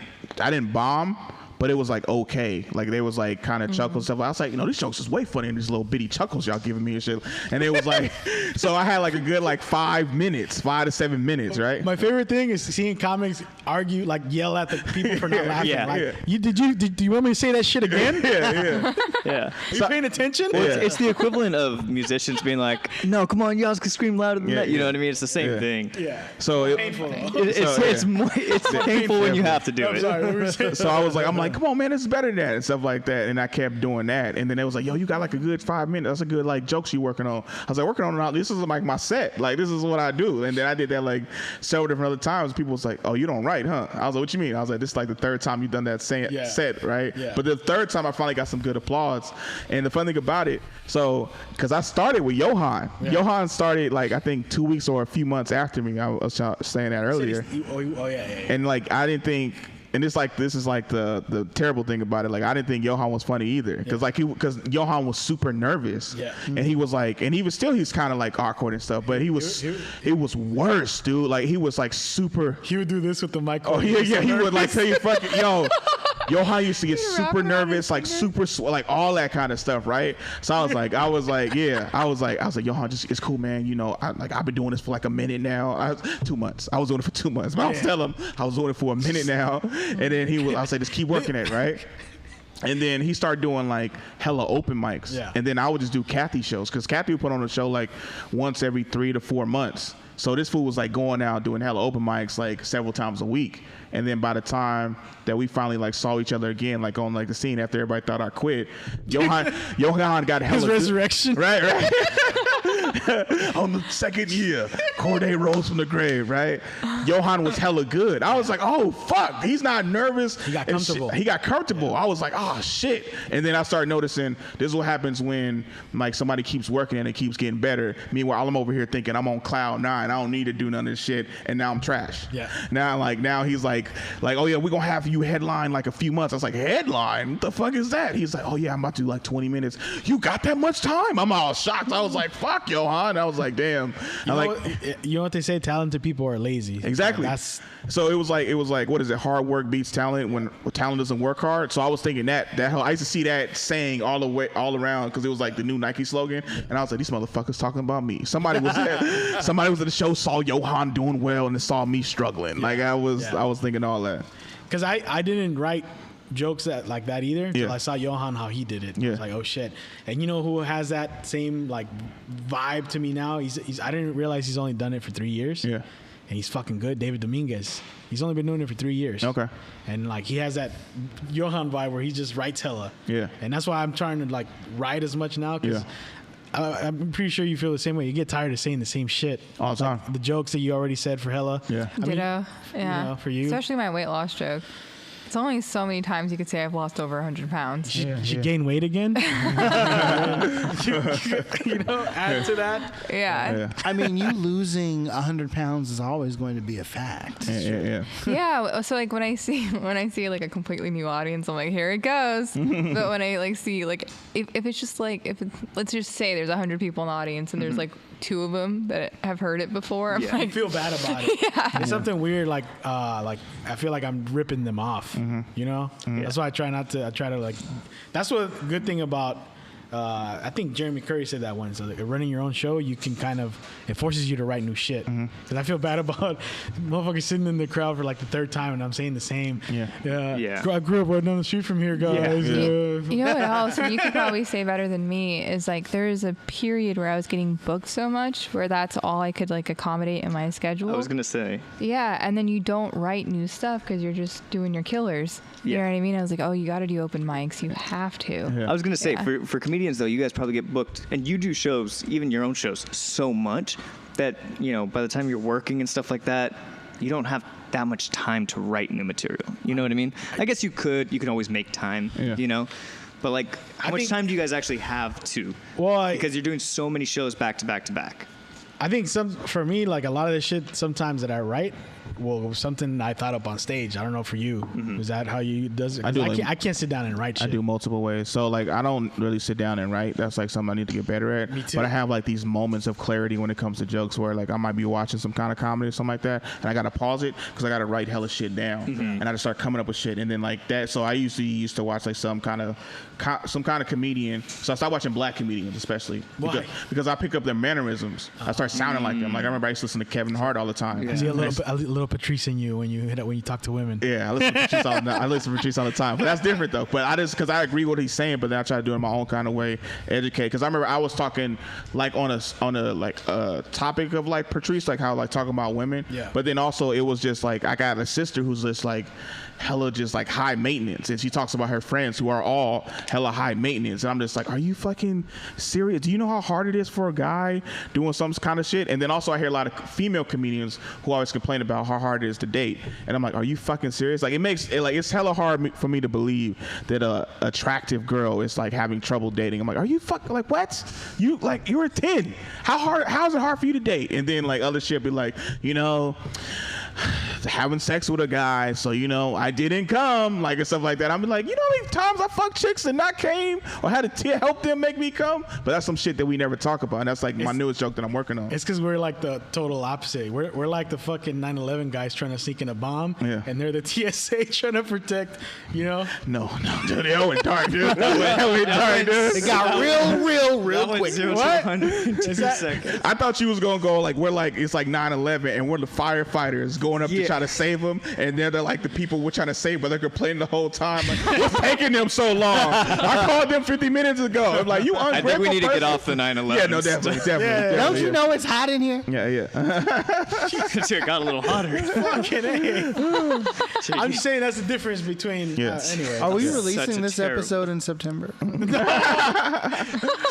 Speaker 3: bomb, but it was like okay. Like they was like kind of chuckles and stuff. I was like, you know, these jokes is way funnier than these little bitty chuckles y'all giving me and shit. And it was like, so I had like a good like 5 to 7 minutes, right?
Speaker 4: My favorite thing is seeing comics argue, like yell at the people for not laughing.
Speaker 5: Yeah.
Speaker 4: Like,
Speaker 3: Yeah.
Speaker 4: Do you want me to say that shit again?
Speaker 3: Yeah.
Speaker 5: Yeah.
Speaker 4: Are you paying attention?
Speaker 3: Yeah.
Speaker 5: It's the equivalent of musicians being like, no, come on, y'all can scream louder than
Speaker 3: Yeah,
Speaker 5: that. You know
Speaker 3: yeah.
Speaker 5: what I mean? It's the same
Speaker 3: Yeah.
Speaker 5: thing.
Speaker 4: Yeah.
Speaker 3: So
Speaker 4: Painful.
Speaker 5: It's painful when you have to do
Speaker 4: I'm
Speaker 5: it.
Speaker 4: sorry. What were you saying?
Speaker 3: So I'm like, come on, man, this is better than that and stuff like that. And I kept doing that. And then they was like, yo, you got like a good 5 minutes. That's a good like jokes you working on. I was like, working on it all. This is like my set. Like this is what I do. And then I did that like several different other times. People was like, oh, you don't write, huh? I was like, what you mean? I was like, this is like the 3rd time you've done that set, right?
Speaker 4: Yeah.
Speaker 3: But the 3rd time I finally got some good applause. And the fun thing about it, so because I started with Johan.
Speaker 4: Yeah.
Speaker 3: Johan started like I think 2 weeks or a few months after me. I was saying that earlier.
Speaker 4: Oh yeah.
Speaker 3: And like I didn't think, and this is like the terrible thing about it. Like I didn't think Johan was funny either, because Johan was super nervous.
Speaker 4: Yeah.
Speaker 3: And he was like, and he's kind of like awkward and stuff, but it was worse, dude. Like he was like super.
Speaker 4: He would do this with the mic.
Speaker 3: Oh yeah, he would like tell you fucking yo. Johan used to get super nervous, like like all that kind of stuff, right? So I was like, Johan, just it's cool, man. You know, I've been doing this for like a minute now. 2 months. I was doing it for 2 months. But I was telling him I was doing it for a minute now, and then I was like, just keep working it, right? And then he started doing like hella open mics. Yeah. And then I would just do Kathy shows because Kathy would put on a show like once every 3 to 4 months. So this fool was like going out doing hella open mics like several times a week. And then by the time that we finally like saw each other again, like on like the scene after everybody thought I quit, Johan got hella
Speaker 4: his resurrection.
Speaker 3: Right. On the second year, Corde rose from the grave, right? Johan was hella good. I was like, oh fuck, he's not nervous.
Speaker 4: He got comfortable.
Speaker 3: He got comfortable. Yeah. I was like, oh shit. And then I started noticing this is what happens when like somebody keeps working and it keeps getting better. Meanwhile, I'm over here thinking I'm on cloud 9. I don't need to do none of this shit, and now I'm trash.
Speaker 4: Yeah.
Speaker 3: Now he's like, oh yeah, we're gonna have you headline like a few months. I was like, headline? What the fuck is that? He's like, oh yeah, I'm about to do like 20 minutes. You got that much time? I'm all shocked. I was like, fuck, Johan. I was like, damn.
Speaker 4: You know what they say? Talented people are lazy.
Speaker 3: Exactly. So it was like, what is it? Hard work beats talent when talent doesn't work hard. So I was thinking that I used to see that saying all around because it was like the new Nike slogan, and I was like, these motherfuckers talking about me. Somebody was at the show, saw Johan doing well, and then saw me struggling. Yeah. Like I was thinking all that.
Speaker 4: Because I didn't write jokes like that either until I saw Johan how he did it. Yeah. I was like, oh shit. And you know who has that same like vibe to me now? He's I didn't realize he's only done it for 3 years. Yeah. And he's fucking good. David Dominguez. He's only been doing it for 3 years.
Speaker 3: Okay.
Speaker 4: And like he has that Johan vibe where he just writes hella.
Speaker 3: Yeah.
Speaker 4: And that's why I'm trying to like write as much now because I'm pretty sure you feel the same way. You get tired of saying the same shit
Speaker 3: all the time.
Speaker 4: Like the jokes that you already said for hella.
Speaker 2: Yeah. Ditto. Yeah.
Speaker 4: You know, for you.
Speaker 2: Especially my weight loss joke. It's only so many times you could say I've lost over 100 pounds.
Speaker 4: Did you gain weight again? Add to that.
Speaker 2: Yeah.
Speaker 6: I mean, you losing 100 pounds is always going to be a fact.
Speaker 2: Yeah. So like when I see like a completely new audience, I'm like, here it goes. But when I like see like if it's just like let's just say there's 100 people in the audience and there's like 2 of them that have heard it before, I'm like,
Speaker 4: I feel bad about it.
Speaker 2: Yeah.
Speaker 4: It's something weird. Like I feel like I'm ripping them off. You know, that's why I try to like. That's what good thing about. I think Jeremy Curry said that once. So like, running your own show, you can it forces you to write new shit. Because I feel bad about motherfuckers sitting in the crowd for like the 3rd time and I'm saying the same. Yeah. I grew up right down the street from here, guys.
Speaker 2: You know what else? You could probably say better than me is like there is a period where I was getting booked so much where that's all I could like accommodate in my schedule.
Speaker 5: I was gonna say.
Speaker 2: Yeah, and then you don't write new stuff because you're just doing your killers. You know what I mean? I was like, oh, you got to do open mics. You have to.
Speaker 5: Yeah. I was gonna say for comedians though, you guys probably get booked, and you do shows, even your own shows, so much that by the time you're working and stuff like that, you don't have that much time to write new material. You know what I mean? I guess you can always make time. But like, how much time do you guys actually have to? Well, because you're doing so many shows back to back to back.
Speaker 4: I think for me, like a lot of the shit sometimes that I write, something I thought up on stage. I don't know for you. Is that how you does it? I can't sit down and write shit.
Speaker 3: I do multiple ways. So like I don't really sit down and write. That's like something I need to get better at.
Speaker 4: Me too.
Speaker 3: But I have like these moments of clarity when it comes to jokes where like I might be watching some kind of comedy or something like that, and I gotta pause it because I gotta write hella shit down, and I just start coming up with shit, and then like that. So I used to watch like some kind of comedian. So I started watching black comedians especially.
Speaker 4: Why?
Speaker 3: Because I pick up their mannerisms. I start sounding like them. Like I remember I used to listen to Kevin Hart all the time.
Speaker 4: I see a little Patrice in you when you talk to women.
Speaker 3: Yeah, I listen to Patrice all the time. But that's different though. But because I agree with what he's saying, but then I try to do it in my own kind of way, educate. Because I remember I was talking like on a topic of like Patrice, like how like talking about women.
Speaker 4: Yeah.
Speaker 3: But then also it was just like I got a sister who's just like hella just like high maintenance, and she talks about her friends who are all hella high maintenance, and I'm just like, are you fucking serious? Do you know how hard it is for a guy doing some kind of shit? And then also I hear a lot of female comedians who always complain about how hard it is to date, and I'm like, are you fucking serious? Like it's hella hard for me to believe that a attractive girl is like having trouble dating. I'm like, are you fucking like what? You like you're 10. How is it hard for you to date? And then like other shit be like, having sex with a guy, so I didn't come, like, and stuff like that. I'm like, how many times I fucked chicks and not came, or had to help them make me come? But that's some shit that we never talk about, and that's like my newest joke that I'm working on.
Speaker 4: It's because we're like the total opposite. We're like the fucking 9/11 guys trying to sneak in a bomb, and they're the TSA trying to protect, No,
Speaker 3: dude, they went dark, dude. They went dark, dude.
Speaker 6: It got real quick.
Speaker 4: What?
Speaker 3: I thought you was gonna go like we're like it's like 9/11 and we're the firefighters going up to try to save them, and they're like the people we're trying to save, but they're complaining the whole time. Like, what's taking them so long? I called them 50 minutes ago. I'm like, you ungrateful.
Speaker 5: I think we need to
Speaker 3: person.
Speaker 5: get off the 9/11.
Speaker 3: Yeah, no, definitely.
Speaker 6: Don't you know it's hot in here?
Speaker 3: Yeah.
Speaker 5: It got a little hotter.
Speaker 4: Fucking A. I'm just saying that's the difference between. Anyway,
Speaker 6: Are we releasing this episode in September?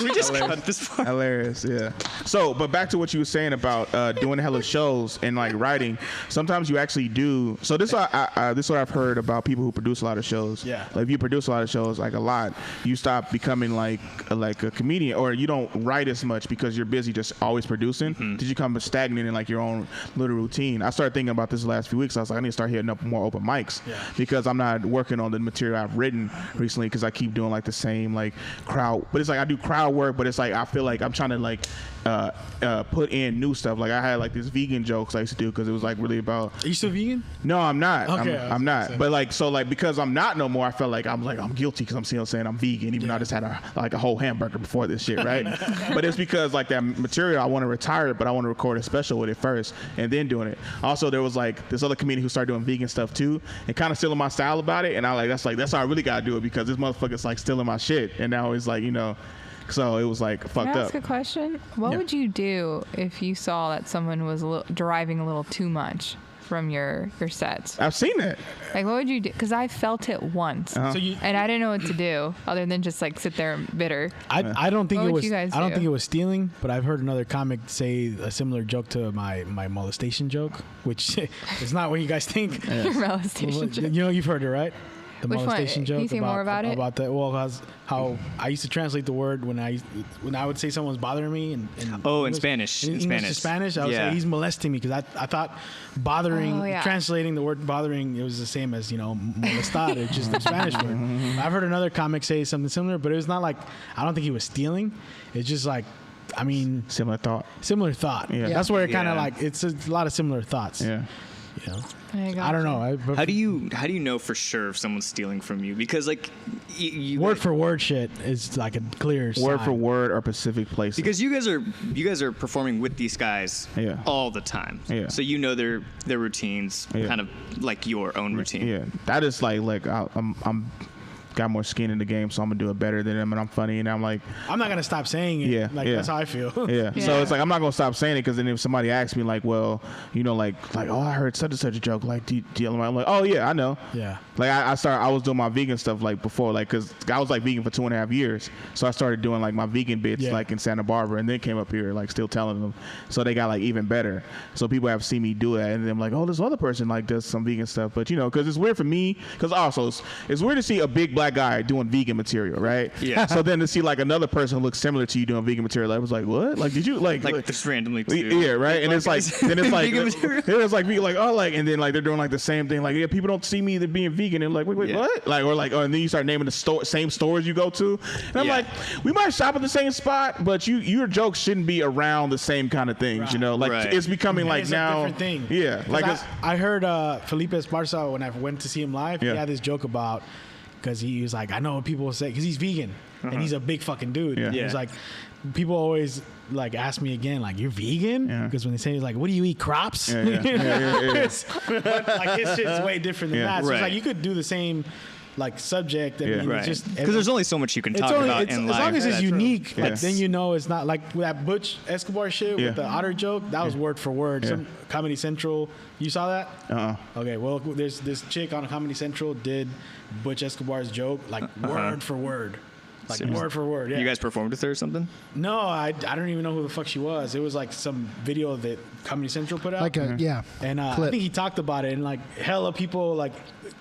Speaker 5: We just cut this part.
Speaker 3: Hilarious, yeah. So, but back to what you were saying about doing hella shows and like writing. Sometimes you actually do. So this is what I've heard about people who produce a lot of shows.
Speaker 4: Yeah.
Speaker 3: Like if you produce a lot of shows, like a lot, you stop becoming like a comedian, or you don't write as much because you're busy just always producing. Did you become stagnant in like your own little routine? I started thinking about this the last few weeks. I was like, I need to start hitting up more open mics because I'm not working on the material I've written recently because I keep doing like the same like crowd. But it's like I do crowd work, but it's like I feel like I'm trying to like put in new stuff. Like I had like this vegan jokes I used to do because it was like really about.
Speaker 4: Are you still vegan?
Speaker 3: No, I'm not.
Speaker 4: Okay,
Speaker 3: I'm not. But like because I'm not no more, I felt like I'm guilty because I'm still saying I'm vegan, even though I just had a whole hamburger before this shit, right? But it's because like that material, I want to retire it, but I want to record a special with it first and then doing it. Also, there was like this other comedian who started doing vegan stuff too, and kind of stealing my style about it, and I like that's how I really gotta do it because this motherfucker's like stealing my shit, and now it's like so it was like fucked up.
Speaker 2: Can I ask a question? What would you do if you saw that someone was deriving a little too much from your sets?
Speaker 3: I've seen that.
Speaker 2: Like, what would you do? Because I felt it once,
Speaker 3: Uh-huh.
Speaker 2: and I didn't know what to do other than just like sit there bitter.
Speaker 4: I don't think
Speaker 2: What
Speaker 4: it
Speaker 2: would
Speaker 4: was.
Speaker 2: you guys
Speaker 4: I don't
Speaker 2: do?
Speaker 4: think it was stealing, but I've heard another comic say a similar joke to my molestation joke, which is not what you guys think.
Speaker 2: Your molestation joke.
Speaker 4: You've heard it, right? The
Speaker 2: Which one?
Speaker 4: molestation joke.
Speaker 2: Can you say more about it?
Speaker 4: About that. Well, how I used to translate the word when I would say someone's bothering me in
Speaker 5: Spanish.
Speaker 4: In English to Spanish, I would say he's molesting me because I thought bothering, translating the word bothering, it was the same as molestar. It's just the Spanish word. I've heard another comic say something similar, but it was not like I don't think he was stealing. It's just like. I mean,
Speaker 3: similar thought.
Speaker 4: Yeah. That's where it kind of like it's a lot of similar thoughts.
Speaker 3: Yeah.
Speaker 4: I don't know.
Speaker 5: How do you know for sure if someone's stealing from you? Because like
Speaker 4: word for word shit is like a clear
Speaker 3: word
Speaker 4: sign.
Speaker 3: for word or specific places.
Speaker 5: Because you guys are performing with these guys all the time.
Speaker 3: Yeah.
Speaker 5: So you know their routines, kind of like your own routine.
Speaker 3: Yeah. That is like I'm got more skin in the game, so I'm gonna do it better than them, and I'm funny, and I'm like,
Speaker 4: I'm not gonna stop saying it. That's how I feel.
Speaker 3: So it's like I'm not gonna stop saying it because then if somebody asks me like, well, like oh, I heard such and such a joke, like I'm like, oh yeah, I know.
Speaker 4: Yeah.
Speaker 3: Like I was doing my vegan stuff like before, like because I was like vegan for 2.5 years, so I started doing like my vegan bits like in Santa Barbara, and then came up here like still telling them, so they got like even better. So people have seen me do that, and then I'm like, oh, this other person like does some vegan stuff, but because it's weird for me, because also it's weird to see a big black guy doing vegan material, right?
Speaker 5: Yeah.
Speaker 3: So then to see like another person who looks similar to you doing vegan material, I was like, what? Like, did you like
Speaker 5: just randomly?
Speaker 3: Yeah, right. And it's like, then it's like,
Speaker 5: vegan material.
Speaker 3: it's like, and then like they're doing like the same thing. Like, people don't see me being vegan, and like, wait, what? Like, or like, and then you start naming the same stores you go to, and I'm like, we might shop at the same spot, but your jokes shouldn't be around the same kind of things, Like it's becoming like
Speaker 4: it's
Speaker 3: now,
Speaker 4: a different thing.
Speaker 3: Yeah, like
Speaker 4: I heard Felipe Esparza when I went to see him live. He had this joke about. Because he was like, I know what people will say, because he's vegan and he's a big fucking dude.
Speaker 3: Yeah.
Speaker 4: He's like, people always like ask me again, like, you're vegan? Because when they say, like, what do you eat, crops?
Speaker 3: Yeah.
Speaker 4: But like his shit's way different than that. So it's like you could do the same like subject. I mean, it's just
Speaker 5: because there's only so much you can talk about in life.
Speaker 4: As long as it's unique, like
Speaker 3: Yes.
Speaker 4: then it's not like that Butch Escobar shit with the otter joke. That was word for word. Some Comedy Central. You saw that? Okay. Well, there's this chick on Comedy Central did Butch Escobar's joke like word for word. Like
Speaker 5: Seriously?
Speaker 4: word for word. Yeah.
Speaker 5: You guys performed with her or something?
Speaker 4: No, I don't even know who the fuck she was. It was like some video that Comedy Central put out.
Speaker 6: Like a yeah.
Speaker 4: And I
Speaker 6: clip.
Speaker 4: think he talked about it, and like hella people like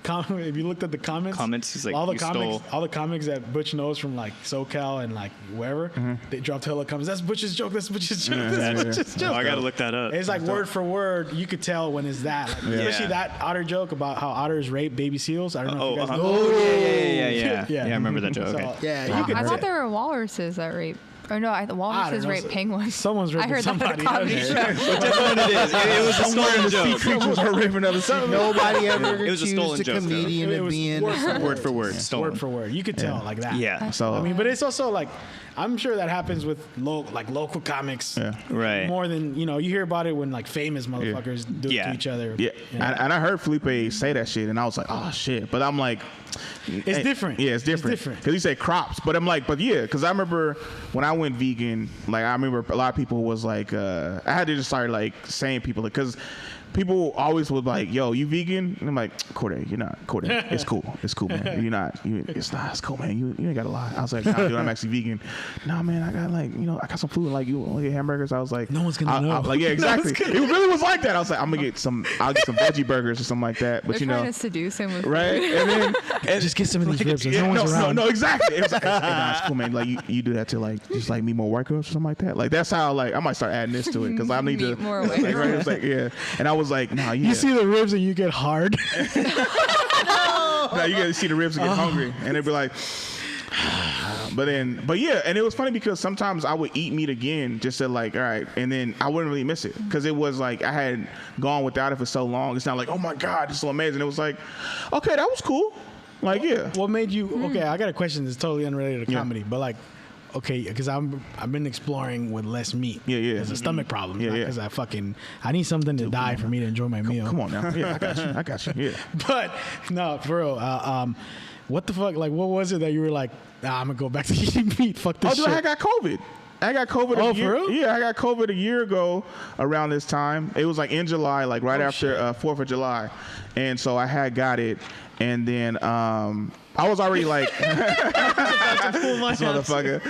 Speaker 4: if you looked at the comments,
Speaker 5: he's like,
Speaker 4: all the
Speaker 5: you
Speaker 4: comics that Butch knows from like SoCal and like wherever, they dropped hella comments. That's Butch's joke. That's Butch's joke. That's Butch's joke.
Speaker 5: Oh, I gotta look that up.
Speaker 4: It's like word for word. You could tell when it's that. Like, especially that otter joke about how otters rape baby seals. I don't know if you guys know.
Speaker 5: Oh yeah.
Speaker 4: Yeah.
Speaker 5: I remember that joke.
Speaker 4: So,
Speaker 5: Okay.
Speaker 6: Yeah, you could
Speaker 2: I thought there were walruses that rape. Or no, the walruses rape penguins.
Speaker 4: Someone's raping
Speaker 2: I heard
Speaker 4: somebody.
Speaker 2: that at a comedy show.
Speaker 5: Whichever one it is, it was a stolen joke.
Speaker 3: Creatures are raping other sea.
Speaker 6: Nobody ever
Speaker 5: It was a stolen
Speaker 6: accused a
Speaker 5: joke, though.
Speaker 6: comedian
Speaker 4: It
Speaker 6: of
Speaker 4: was
Speaker 6: being
Speaker 5: Word for word, stolen.
Speaker 4: Word for word. You could tell like that.
Speaker 5: Yeah.
Speaker 3: So
Speaker 4: I mean, but it's also like, I'm sure that happens with local comics.
Speaker 3: Yeah.
Speaker 5: Right.
Speaker 4: More than, you hear about it when like famous motherfuckers do it to each other.
Speaker 3: yeah,
Speaker 4: You know?
Speaker 3: and I heard Felipe say that shit, and I was like, oh shit. But I'm like,
Speaker 4: It's different.
Speaker 3: Yeah, it's different. Because he said crops, but I'm like, but yeah, because I remember when I went vegan, like I remember a lot of people was like, I had to just start like saying people because. People always would like, yo, you vegan? And I'm like, Corde, you're not. Corde, it's cool. It's cool, man. You're not. It's cool, man. You ain't got to lie. I was like, nah, dude, I'm actually vegan. Nah, man, I got like, I got some food like you want to get hamburgers. I was like,
Speaker 4: no one's gonna know.
Speaker 3: Like, yeah, exactly. It really was like that. I was like, I'll get some veggie burgers or something like that. But
Speaker 2: They're trying to seduce him with
Speaker 3: right?
Speaker 2: food.
Speaker 3: And
Speaker 4: just get some of these ribs.
Speaker 3: Yeah,
Speaker 4: No one's around.
Speaker 3: No, exactly. It was like, hey, nah, it's cool, man. Like you do that to like just like me more white girls or something like that. Like that's how like I might start adding this to it because I need to
Speaker 2: Meet more white
Speaker 3: like, right? It was like yeah, and I was like, nah,
Speaker 4: You see the ribs and you get hard.
Speaker 3: No, you get to see the ribs and get hungry, and they'd be like. But yeah, and it was funny because sometimes I would eat meat again just to like, all right, and then I wouldn't really miss it because it was like I had gone without it for so long. It's not like, oh my God, it's so amazing. It was like, okay, that was cool. Like, yeah.
Speaker 4: What made you? Okay, I got a question that's totally unrelated to comedy, but like, okay, because I've been exploring with less meat.
Speaker 3: Yeah.
Speaker 4: It's a stomach problem.
Speaker 3: Yeah.
Speaker 4: Because I need something to die for me to enjoy my meal.
Speaker 3: Come on now. Yeah, I got you. Yeah.
Speaker 4: But no, for real. What the fuck? Like, what was it that you were like? Nah, I'm gonna go back to eating meat. Fuck this shit.
Speaker 3: Dude, I got COVID. I got COVID a year.
Speaker 4: For real?
Speaker 3: Yeah, I got COVID a year ago around this time. It was like in July, like right after 4th of July. And so I had got it. And then I was already like, this motherfucker.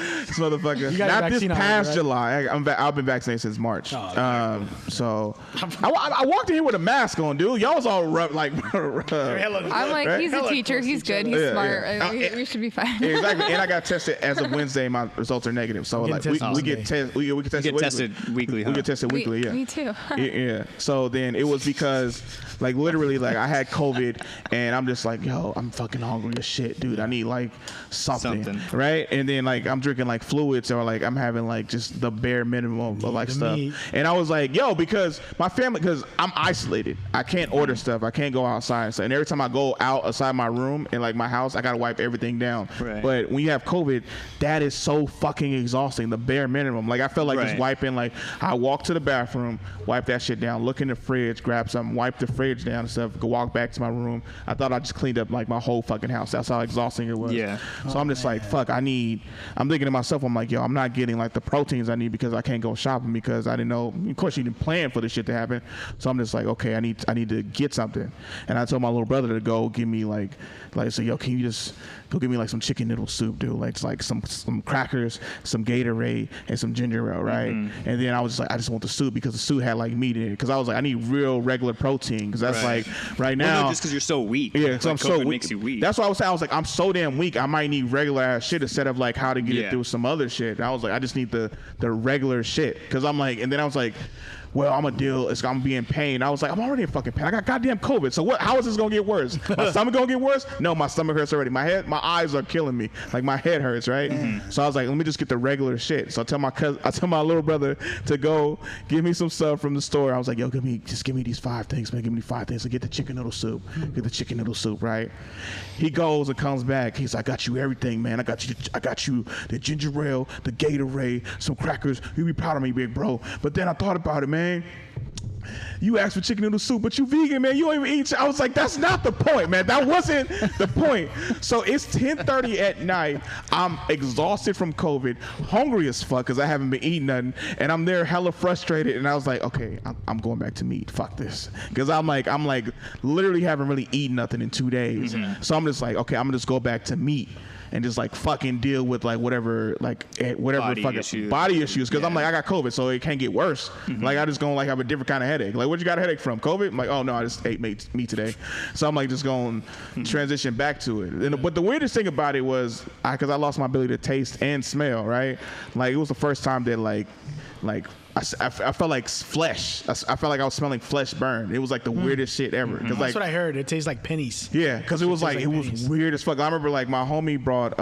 Speaker 3: Not this past July. I've been vaccinated since March. So I walked in here with a mask on, dude. Y'all was all like,
Speaker 2: I'm like, he's a teacher. He's good. He's smart.
Speaker 3: Yeah.
Speaker 2: We should be fine.
Speaker 3: Yeah, exactly. And I got tested as of Wednesday. My results are negative. So like we get tested. We get tested weekly. We get tested weekly. Yeah.
Speaker 2: Me too.
Speaker 3: Yeah. So then it was because like literally like I had COVID and I'm just like, yo, I'm fucking hungry as shit, dude. I need like something. Right? And then like I'm drinking like fluids or like I'm having like just the bare minimum of like stuff. And I was like, yo, because my family, because I'm isolated. I can't order stuff. I can't go outside. So, and every time I go outside my room and like my house, I gotta wipe everything down. Right. But when you have COVID, that is so fucking exhausting. The bare minimum. Like I felt like just wiping. Like I walk to the bathroom, wipe that shit down, look in the fridge, grab something, wipe the fridge down and stuff, go walk back to my room. I thought I just cleaned up like my whole fucking house. That's how exhausting it was. Yeah. So I'm just like, fuck. I'm thinking to myself, I'm like, yo, I'm not getting like the proteins I need because I can't go shopping because I didn't know. Of course, you didn't plan for this shit to happen. So I'm just like, okay, I need to get something. And I told my little brother to go give me like say, yo, can you just go give me like some chicken noodle soup, dude? Like some crackers, some Gatorade, and some ginger ale, right? Mm-hmm. And then I was just like, I just want the soup because the soup had like meat in it. Because I was like, I need real regular protein because that's like right now.
Speaker 5: Well, no, just because you're so weak.
Speaker 3: Yeah, because
Speaker 5: like
Speaker 3: I'm so weak.
Speaker 5: Makes you weak.
Speaker 3: That's why I was saying. I was like, I'm so damn weak. I might need regular ass shit instead of like how to get it through some other shit. And I was like, I just need the regular shit because I'm like, and then I was like, well, I'm gonna be in pain. I was like, I'm already in fucking pain. I got goddamn COVID. So what? How is this gonna get worse? My stomach gonna get worse? No, my stomach hurts already. My eyes are killing me. Like my head hurts, right? Mm-hmm. So I was like, let me just get the regular shit. So I tell my little brother to go give me some stuff from the store. I was like, yo, give me these 5 things, man. Give me 5 things. So get the chicken noodle soup. Get the chicken noodle soup, right? He goes and comes back. He's like, I got you everything, man. I got you the ginger ale, the Gatorade, some crackers. You be proud of me, big bro. But then I thought about it, man. You asked for chicken noodle soup, but you vegan, man. You don't even eat. I was like, that's not the point, man. That wasn't the point. So it's 10:30 at night. I'm exhausted from COVID, hungry as fuck because I haven't been eating nothing, and I'm there hella frustrated. And I was like, okay, I'm going back to meat. Fuck this, because I'm like literally haven't really eaten nothing in 2 days. Mm-hmm. So I'm just like, okay, I'm gonna just go back to meat. and just like fucking deal with like whatever
Speaker 5: Body
Speaker 3: fucking
Speaker 5: issues.
Speaker 3: body issues because I'm like I got COVID, so it can't get worse. Like I just gonna like have a different kind of headache. Like, what you got a headache from? COVID? I'm like, oh no, I just ate meat today. So I'm like just going to transition back to it. But the weirdest thing about it was because I lost my ability to taste and smell. Right, like it was the first time that like I felt like flesh. I felt like I was smelling flesh burn. It was like the weirdest shit ever.
Speaker 4: That's
Speaker 3: like,
Speaker 4: what I heard. It tastes like pennies.
Speaker 3: yeah, because it was like,
Speaker 4: like
Speaker 3: it was
Speaker 4: pennies.
Speaker 3: weird as fuck. I remember like my homie brought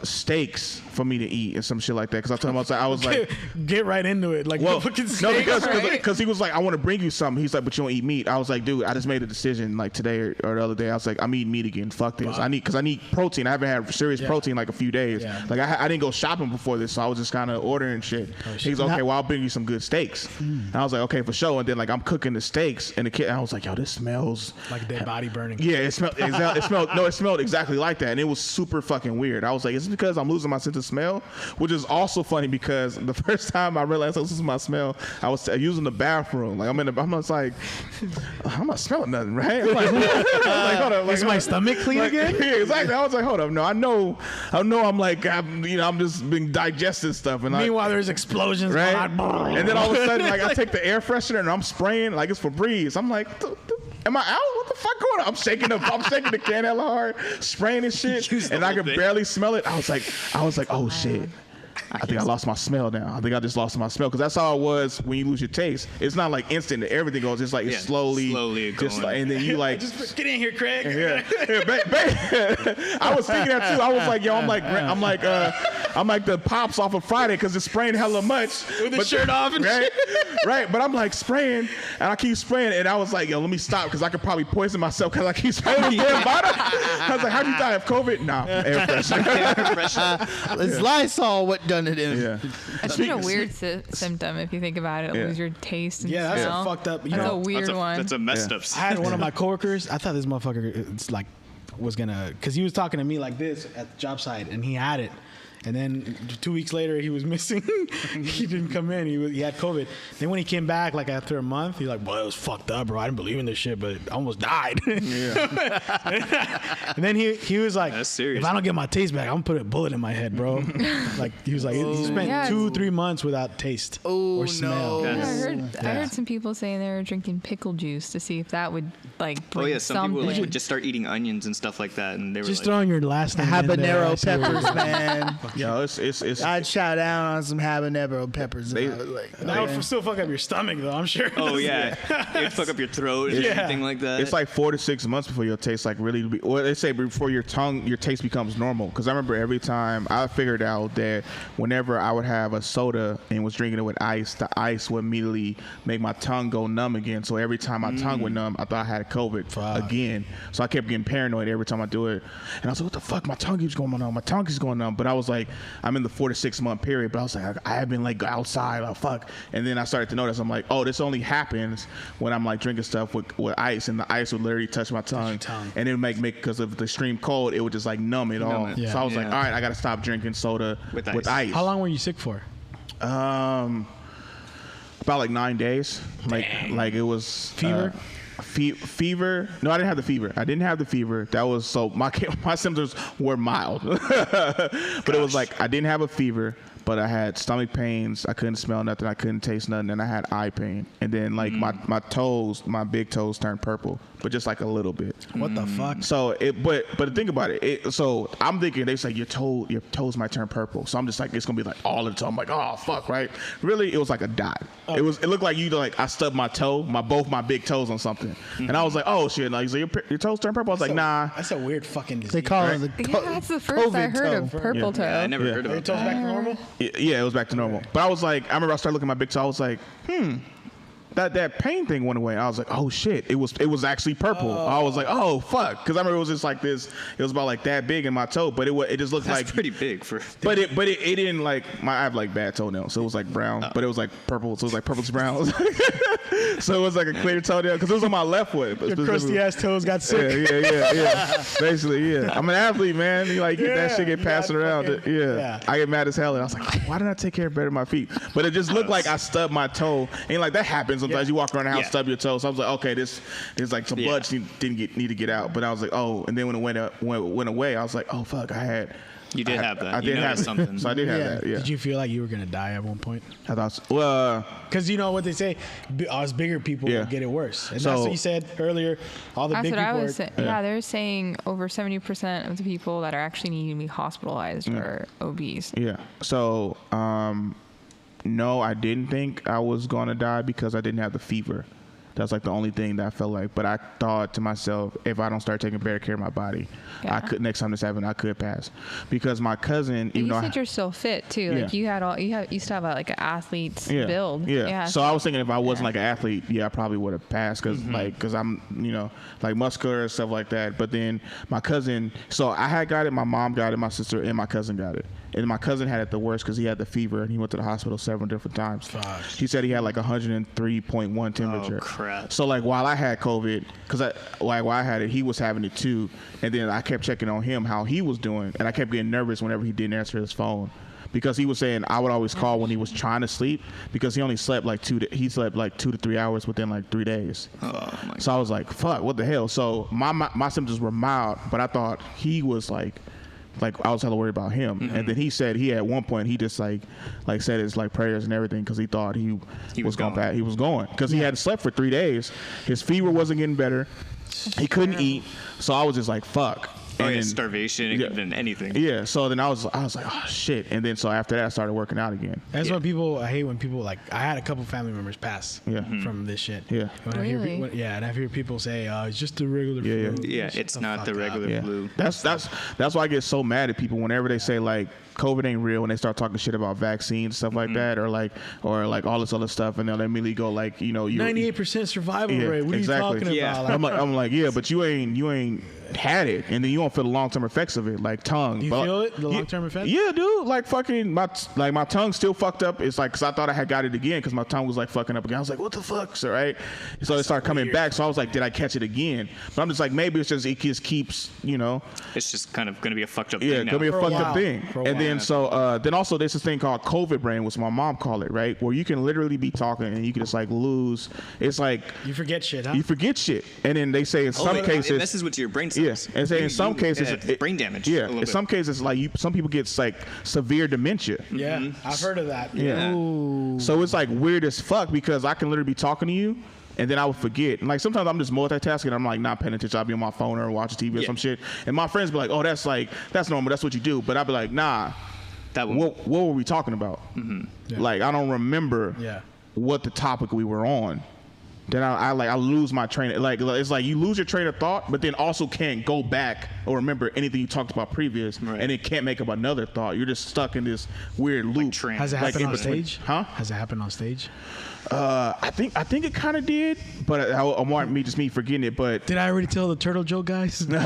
Speaker 3: steaks for me to eat and some shit like that. Because I told him I was like,
Speaker 4: Get right into it. Like,
Speaker 3: well,
Speaker 4: fucking
Speaker 3: no,
Speaker 4: steak.
Speaker 3: because he was like, I want to bring you something. He's like, but you don't eat meat. I was like, dude, I just made a decision like today or the other day. I was like, I'm eating meat again. Fuck this. I need protein. I haven't had serious protein like a few days.
Speaker 4: Yeah.
Speaker 3: Like I didn't go shopping before this, so I was just kind of ordering shit. He's okay. Well, I'll bring you some good steaks. And I was like, okay, for sure. And then like I'm cooking the steaks, and the kid, and I was like, yo, this smells
Speaker 4: like a dead body burning.
Speaker 3: Yeah, it smelled. It smelled exactly like that, and it was super fucking weird. I was like, is it because I'm losing my sense of smell? Which is also funny because the first time I realized I was losing my smell, I was using the bathroom. Like I'm just like, I'm not smelling nothing, right? I'm like, hold up,
Speaker 4: Is my stomach clean again?
Speaker 3: Yeah, exactly. I was like, hold up, no, I know, I'm like, I'm just being digesting stuff, and
Speaker 4: Meanwhile, there's explosions.
Speaker 3: right?
Speaker 4: Going
Speaker 3: And then all of a sudden, like I take the air freshener and I'm spraying like it's Febreze. I'm like, am I out? What the fuck going on? I'm shaking the can hella hard, spraying and shit, and I could barely smell it. I was like, oh shit. I think I lost my smell now. I think I just lost my smell because that's how it was when you lose your taste. It's not like instant that everything goes. It's like it's slowly
Speaker 5: just
Speaker 3: like, and then you like
Speaker 4: just get in here, Craig.
Speaker 3: yeah. I was thinking that too. I was like, yo, I'm like the pops off of Friday because it's spraying hella much
Speaker 4: With the shirt off and
Speaker 3: right, right. But I'm like spraying, and I keep spraying, and I was like, yo, let me stop because I could probably poison myself because I keep spraying the damn bottle. I was like, how'd you die of COVID? Nah, from air freshener.
Speaker 6: It's Lysol what done it in.
Speaker 3: Yeah.
Speaker 2: It's been a weird symptom if you think about it. Lose your taste and
Speaker 4: Yeah, that's
Speaker 2: smell.
Speaker 4: a fucked up.
Speaker 2: That's a weird one.
Speaker 5: That's a messed up.
Speaker 4: I had one of my coworkers. I thought this motherfucker was gonna, because he was talking to me like this at the job site, and he had it. And then 2 weeks later, he was missing. He didn't come in. He had COVID. Then when he came back, like after a month, he's like, "Boy, it was fucked up, bro. I didn't believe in this shit, but I almost died."
Speaker 3: Yeah.
Speaker 4: And then he was like,
Speaker 5: That's serious.
Speaker 4: "If I don't get my taste back, I'm gonna put a bullet in my head, bro." Like he was like, he spent
Speaker 2: Yeah.
Speaker 4: 2-3 months without taste or smell.
Speaker 6: no.
Speaker 2: Yeah, I heard some people saying they were drinking pickle juice to see if that would like bring
Speaker 5: Oh yeah, some people
Speaker 2: something.
Speaker 5: would just start eating onions and stuff like that, and they were
Speaker 4: Just
Speaker 5: like,
Speaker 4: throwing your last name in there,
Speaker 6: Habanero
Speaker 4: I see what you're
Speaker 6: peppers, man.
Speaker 3: Yo, it's
Speaker 6: I'd shout out on some habanero peppers.
Speaker 3: They-
Speaker 4: That would still fuck up your stomach, though. I'm sure.
Speaker 5: oh yeah, it'd fuck up your throat and
Speaker 4: Yeah.
Speaker 5: everything like that.
Speaker 3: It's like 4 to 6 months before your taste like really be. Well, they say before your taste becomes normal. Because I remember every time I figured out that whenever I would have a soda and was drinking it with ice, the ice would immediately make my tongue go numb again. So every time my tongue would numb, I thought I had COVID again. So I kept getting paranoid every time I do it. And I was like, what the fuck? My tongue keeps going numb. My tongue keeps going numb. But I was like, I'm in the 4 to 6 month period. But I was like, I have been like outside. Oh fuck. And then I started to notice. I'm like, oh, this only happens when I'm like drinking stuff with ice, and the ice would literally touch my tongue, and it would make because of the extreme cold, it would just like numb it all.
Speaker 5: it.
Speaker 3: So I was like,
Speaker 5: Yeah.
Speaker 3: all right, I got to stop drinking soda with ice.
Speaker 4: How long were you sick for?
Speaker 3: About like 9 days. Like it was
Speaker 4: Fever?
Speaker 3: Fever? No, I didn't have the fever. I didn't have the fever. That was so my symptoms were mild, but it was like I didn't have a fever. But I had stomach pains. I couldn't smell nothing. I couldn't taste nothing. And I had eye pain. And then like my toes, my big toes turned purple, but just like a little bit.
Speaker 4: What the fuck?
Speaker 3: So but think about it. So I'm thinking they say your toes might turn purple. So I'm just like it's gonna be like all the time. I'm like, oh fuck, right? Really, it was like a dot. It looked like I stubbed my toe, both my big toes on something, and I was like, oh shit. Like, so your toes turn purple. I was like, nah.
Speaker 4: That's a weird fucking disease.
Speaker 6: They call it the
Speaker 2: Yeah, that's the first I
Speaker 6: COVID
Speaker 2: heard of
Speaker 6: toe.
Speaker 2: purple toe.
Speaker 5: I never heard
Speaker 4: Are your
Speaker 5: about
Speaker 4: toes
Speaker 5: that.
Speaker 4: back to normal?
Speaker 3: Yeah, it was back to normal. But I was like, I remember I started looking at my big toe. I was like, that pain thing went away. I was like, oh shit, it was actually purple. I was like, oh fuck, because I remember it was just like this. It was about like that big in my toe, but it just looked
Speaker 5: That's
Speaker 3: like
Speaker 5: pretty big for.
Speaker 3: But it didn't like I have like bad toenails, so it was like brown, but it was like purple, so it was like purplish brown. So it was like a clear toenail because it was on my left foot.
Speaker 4: Your crusty ass toes got sick.
Speaker 3: Yeah. Basically, yeah. I'm an athlete, man. You like that shit get
Speaker 4: you
Speaker 3: passed
Speaker 4: got
Speaker 3: around.
Speaker 4: fucking- yeah.
Speaker 3: I get mad as hell, and I was like, why didn't I take care of better of my feet? But it just looked like I stubbed my toe, and like that happens sometimes you walk around the house, stub your toe. So I was like, okay, this is like some blood need to get out. But I was like, oh, and then when it went away, I was like, oh fuck,
Speaker 5: You did have that.
Speaker 3: I did have something. So I did have that. Yeah.
Speaker 4: Did you feel like you were gonna die at one point?
Speaker 3: I thought so. Well,
Speaker 4: because you know what they say, us bigger people will get it worse, and that's what you said earlier. All the
Speaker 2: That's
Speaker 4: big
Speaker 2: what
Speaker 4: people.
Speaker 2: I was saying. Yeah, they're saying over 70% of the people that are actually needing to be hospitalized are obese.
Speaker 3: Yeah. So, no, I didn't think I was gonna die because I didn't have the fever. That's like the only thing that I felt like. But I thought to myself, if I don't start taking better care of my body, I could. Next time this happened, I could pass. Because my cousin,
Speaker 2: But
Speaker 3: even
Speaker 2: you
Speaker 3: though
Speaker 2: said you're still fit too. Like you used to have like an athlete's build.
Speaker 3: Yeah. So I was thinking if I wasn't like an athlete, I probably would have passed because I'm like muscular and stuff like that. But then my cousin, so I had got it. My mom got it. My sister and my cousin got it. And my cousin had it the worst because he had the fever and he went to the hospital several different times.
Speaker 4: Fuck.
Speaker 3: He said he had like 103.1 temperature.
Speaker 5: Oh crap.
Speaker 3: So like while I had COVID, while I had it, he was having it too. And then I kept checking on him how he was doing, and I kept getting nervous whenever he didn't answer his phone. Because he was saying I would always call when he was trying to sleep because he only slept like 2 to 3 hours within like 3 days.
Speaker 5: Oh my
Speaker 3: So I was like, fuck, what the hell? So my symptoms were mild, but I thought he was like I was hella worried about him. And then he said he at one point he just like said his like prayers and everything because he thought he was going back. He was going because he hadn't slept for 3 days. His fever wasn't getting better. He couldn't eat. So I was just like, fuck.
Speaker 5: And starvation and anything.
Speaker 3: Yeah. So then I was like, oh shit. And then so after that, I started working out again.
Speaker 4: That's what I hate when people like. I had a couple family members pass from this shit.
Speaker 3: Yeah.
Speaker 4: When
Speaker 2: Really?
Speaker 4: and I hear people say, it's just the regular flu.
Speaker 5: Yeah, it's not the regular flu.
Speaker 3: That's why I get so mad at people whenever they say like COVID ain't real and they start talking shit about vaccines, stuff like that, or like all this other stuff, and they'll immediately go like, you
Speaker 4: 98% survival rate. What are you talking about?
Speaker 3: I'm like, yeah, but you ain't had it, and then you won't feel the long-term effects of it, like tongue.
Speaker 4: You feel it, the long-term effects?
Speaker 3: Yeah, dude. Like fucking my tongue still fucked up. It's like because I thought I had got it again because my tongue was like fucking up again. I was like, what the fuck, so right? So it started coming back. So I was like, did I catch it again? But I'm just like, maybe it just keeps,
Speaker 5: It's just kind of gonna be a fucked up thing.
Speaker 3: Yeah, gonna be a fucked up thing. And then then also there's this thing called COVID brain, which my mom called it, right? Where you can literally be talking and you can just like lose. It's like
Speaker 4: you forget shit, huh?
Speaker 3: You forget shit, and then they say in some cases
Speaker 5: it messes with your brain cells.
Speaker 3: Yes, and say in some cases
Speaker 5: brain damage.
Speaker 3: Yeah, in some cases like some people get like severe dementia.
Speaker 4: Yeah, I've heard of that.
Speaker 3: Yeah.
Speaker 4: Ooh.
Speaker 3: So it's like weird as fuck because I can literally be talking to you. And then I would forget. And like sometimes I'm just multitasking. I'm like not paying attention. I'll be on my phone or watching TV or some shit. And my friends be like, "Oh, that's normal. That's what you do." But I'd be like, "Nah, what were we talking about?" Yeah. Like I don't remember what the topic we were on. Then I lose my train. Like it's like you lose your train of thought, but then also can't go back or remember anything you talked about previous, and it can't make up another thought. You're just stuck in this weird loop.
Speaker 4: Has it happened on stage?
Speaker 3: Huh?
Speaker 4: Has it happened on stage?
Speaker 3: I think it kind of did, but I want me forgetting it. But
Speaker 4: did I already tell the turtle joke, guys?
Speaker 3: Nah,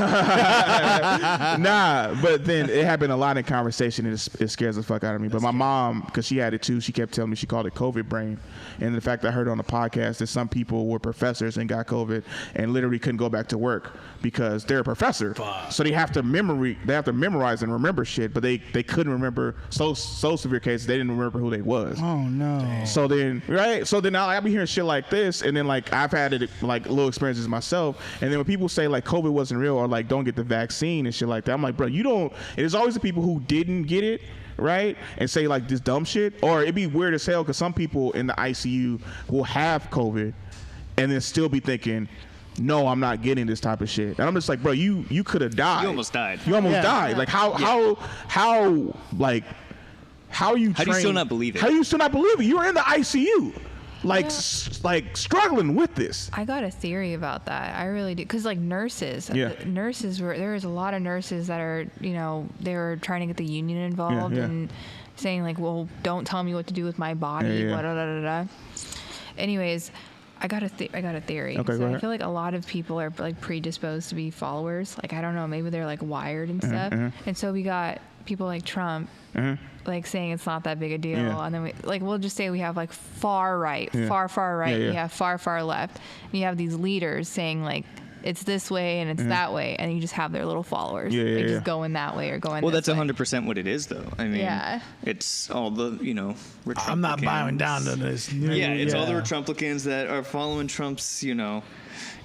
Speaker 3: but then it happened a lot in conversation, and it scares the fuck out of me. But my mom, because she had it too, she kept telling me she called it COVID brain. And the fact that I heard on the podcast that some people were professors and got COVID and literally couldn't go back to work because they're a professor. Fuck. So they have to memorize and remember shit, but they couldn't remember so severe cases they didn't remember who they was.
Speaker 6: Oh no.
Speaker 3: Dang. So then I'll be hearing shit like this, and then like I've had it like little experiences myself, and then when people say like COVID wasn't real or like don't get the vaccine and shit like that, I'm like, bro, you don't. It's always the people who didn't get it, right, and say like this dumb shit, or it'd be weird as hell because some people in the ICU will have COVID and then still be thinking, no, I'm not getting this type of shit. And I'm just like, bro, you could have died.
Speaker 5: You almost died.
Speaker 3: You almost died. Like how are you
Speaker 5: How do you still not believe it?
Speaker 3: How do you still not believe it? You were in the ICU. Like struggling with this.
Speaker 2: I got a theory about that. I really do. Because like nurses, there was a lot of nurses that are, they were trying to get the union involved and saying like, well, don't tell me what to do with my body. Blah, blah, blah, blah. Anyways, I got a theory.
Speaker 3: Okay,
Speaker 2: so I feel like a lot of people are like predisposed to be followers. Like, I don't know, maybe they're like wired and stuff. And so we got people like Trump like saying it's not that big a deal, and then we'll just say we have like far right, far right, we have far left, and you have these leaders saying like it's this way and it's that way, and you just have their little followers. They just go in that way or go in.
Speaker 5: Well,
Speaker 2: this
Speaker 5: that's
Speaker 2: way.
Speaker 5: 100% what it is, though. I mean, it's all the
Speaker 4: I'm not bowing down to this.
Speaker 5: It's all the Trumplicans that are following Trump's.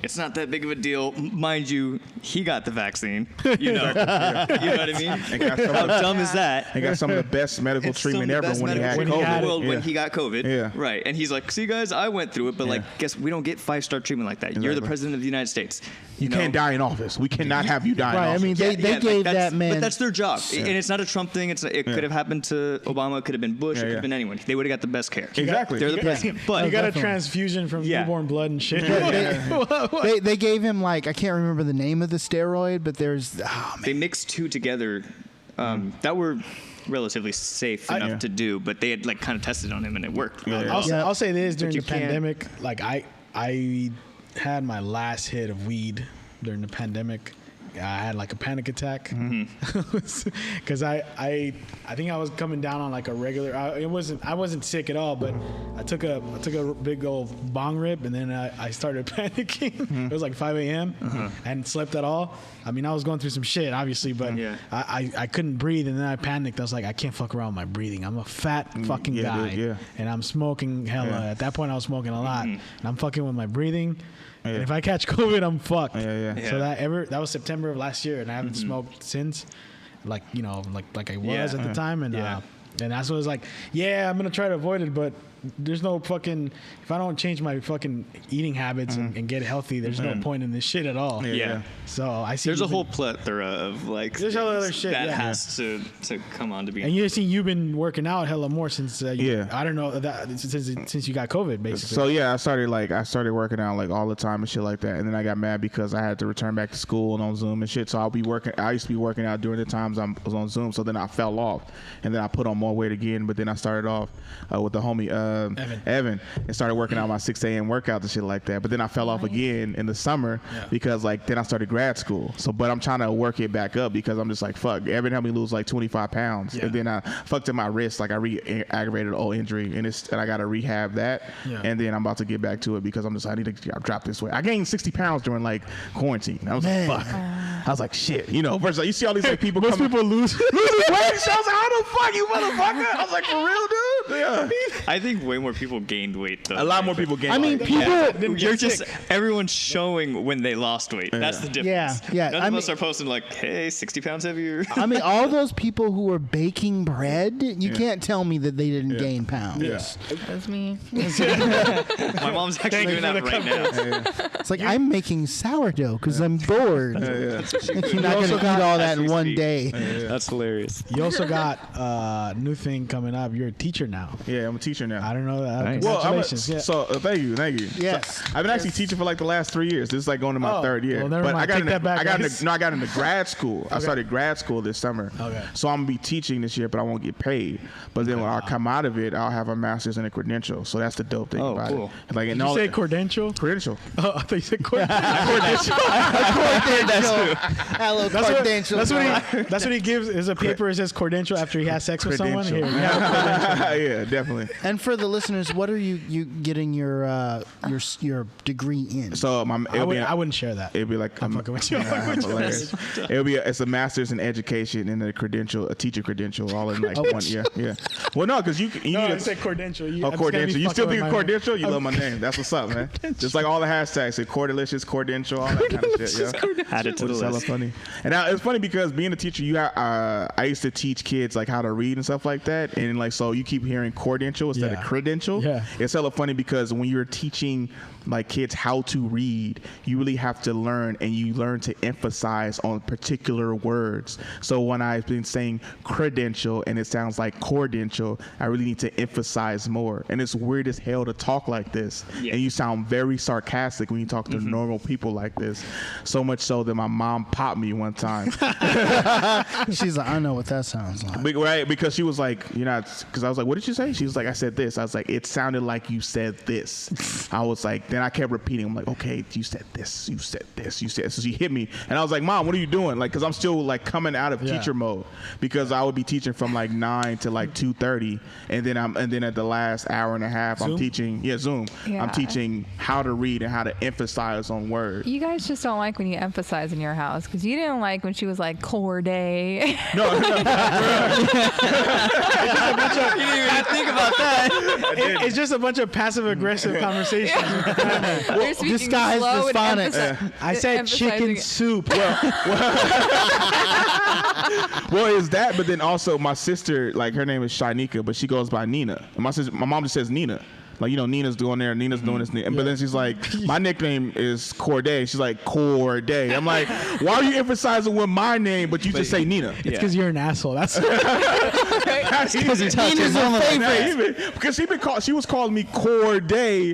Speaker 5: It's not that big of a deal, mind you. He got the vaccine. You know what I mean? How dumb is that?
Speaker 3: He got some of the best medical treatment ever when he had COVID.
Speaker 5: When he got COVID, right? And he's like, "See, guys, I went through it, but guess we don't get 5-star treatment like that. Exactly. You're the president of the United States.
Speaker 3: You can't die in office. We cannot have you die in office."
Speaker 6: I mean, they gave that man.
Speaker 5: But that's their job, and it's not a Trump thing. It could have happened to Obama. It could have been Bush. It could have been anyone. They would have got the best care.
Speaker 3: Exactly.
Speaker 5: They're the president. But
Speaker 4: you got a transfusion from newborn blood and shit.
Speaker 6: They gave him I can't remember the name of the steroid, but they
Speaker 5: mixed two together that were relatively safe enough to do, but they had kind of tested on him and it worked.
Speaker 4: I'll say this: during the pandemic, I had my last hit of weed during the pandemic. I had a panic attack because I think I was coming down on a regular. I wasn't sick at all, but I took a big old bong rip and then I started panicking. It was 5 a.m. I hadn't slept at all. I mean, I was going through some shit, obviously, but I couldn't breathe, and then I panicked. I was like, I can't fuck around with my breathing. I'm a fat fucking guy, and I'm smoking hella. At that point, I was smoking a lot, and I'm fucking with my breathing. And if I catch COVID, I'm fucked. So that was September of last year, and I haven't smoked since, like I was at the time, and that's what it was like. Yeah, I'm gonna try to avoid it, but there's no fucking. If I don't change my fucking eating habits and get healthy, there's no point in this shit at all. So I see.
Speaker 5: There's a whole plethora of
Speaker 4: there's all other shit
Speaker 5: that has to come on to be.
Speaker 4: And you've been working out hella more since. I don't know since you got COVID, basically.
Speaker 3: So I started working out all the time and shit like that, and then I got mad because I had to return back to school and on Zoom and shit. So I used to be working out during the times I was on Zoom. So then I fell off, and then I put on more weight again. But then I started off with the homie Evan and started working out my 6 a.m. workouts and shit like that. But then I fell off again in the summer because then I started grad school. So, but I'm trying to work it back up because I'm just fuck. Evan helped me lose 25 pounds, and then I fucked up my wrist. I aggravated an old injury, and I got to rehab that. And then I'm about to get back to it because I need to drop this weight. I gained 60 pounds during quarantine. I was like, fuck. I was like, shit. First you see all these people.
Speaker 4: Most people lose
Speaker 3: weight. So I was like, how the fuck you motherfucker? I was like, for real, dude. Yeah.
Speaker 5: I think way more people gained weight though.
Speaker 3: A lot more people gained weight.
Speaker 5: People. You're just everyone's showing when they lost weight. That's the difference.
Speaker 6: Yeah.
Speaker 5: None of us are posting hey, 60 pounds heavier.
Speaker 6: I mean, all those people who were baking bread, you can't tell me that they didn't gain pounds.
Speaker 2: That's me.
Speaker 5: My mom's actually doing that right now.
Speaker 6: It's I'm making sourdough because I'm bored. You're not going to eat all that in one day.
Speaker 5: That's hilarious.
Speaker 4: You also got a new thing coming up. You're a teacher now.
Speaker 3: Yeah, I'm a teacher now.
Speaker 4: I don't know that.
Speaker 5: Nice.
Speaker 4: Congratulations.
Speaker 3: So thank you.
Speaker 6: Yes.
Speaker 3: I've been actually teaching for the last 3 years. This is going to my third year.
Speaker 4: Well, never mind.
Speaker 3: I got into grad school. I started grad school this summer.
Speaker 4: Okay.
Speaker 3: So I'm gonna be teaching this year, but I won't get paid. But then when I come out of it, I'll have a master's and a credential. So that's the dope thing about it.
Speaker 4: Did you say credential?
Speaker 3: Credential.
Speaker 4: Oh, I thought you said credential.
Speaker 6: Hello, credential.
Speaker 4: That's what he gives. Is a paper that says credential after he has sex with someone. Here,
Speaker 3: yeah, definitely.
Speaker 6: And for the listeners, what are you getting your degree in?
Speaker 3: So
Speaker 4: I wouldn't share that.
Speaker 3: It'd be like
Speaker 4: I'm fucking with you.
Speaker 3: It's a master's in education and a teacher credential, all in one. Yeah. Well, no, because you need
Speaker 4: I said credential.
Speaker 3: Credential. You still think of credential? You love my name. That's what's up, man. Just like all the hashtags, Cordelicious, credential, all that kind of shit. Yeah.
Speaker 5: Add it to the list.
Speaker 3: Hella funny. And it's funny because being a teacher, I used to teach kids how to read and stuff like that, and so you keep hearing credential instead of credential.
Speaker 4: Yeah.
Speaker 3: It's hella funny because when you're teaching kids how to read, you really have to learn, and you learn to emphasize on particular words. So when I've been saying credential and it sounds like cordential, I really need to emphasize more. And it's weird as hell to talk like this, and you sound very sarcastic when you talk to normal people like this. So much so that my mom popped me one time.
Speaker 6: She's like, I know what that sounds like.
Speaker 3: Right, because she was like, you're not, because I was like, what did what'd you say? She was like, I said this. I was like, it sounded like you said this. I was like, then I kept repeating. I'm like, okay, you said this, you said this, you said. So she hit me, and I was like, Mom, what are you doing? Like, cause I'm still like coming out of teacher mode, because I would be teaching from like 9 to like 2:30, and then at the last hour and a half, Zoom? I'm teaching Zoom. Yeah. I'm teaching how to read and how to emphasize on words.
Speaker 2: You guys just don't like when you emphasize in your house, because you didn't like when she was like Corde.
Speaker 3: No.
Speaker 5: You didn't even think about that.
Speaker 4: It's just a bunch of passive aggressive conversations.
Speaker 2: Well,
Speaker 6: this guy has the phonics.
Speaker 4: I said chicken soup.
Speaker 3: Well, it's that, but then also my sister, like her name is Shanika, but she goes by Nina. And my mom just says Nina. Like, you know, Nina's doing there, Nina's doing this. But then she's like, my nickname is Corde. She's like, Corde. I'm like, why are you emphasizing with my name, but you just say Nina?
Speaker 4: It's because you're an asshole. That's
Speaker 5: because you touched
Speaker 6: Nina's
Speaker 5: your mama
Speaker 6: a
Speaker 5: like
Speaker 6: favorite.
Speaker 5: that.
Speaker 3: Because she was calling me Corde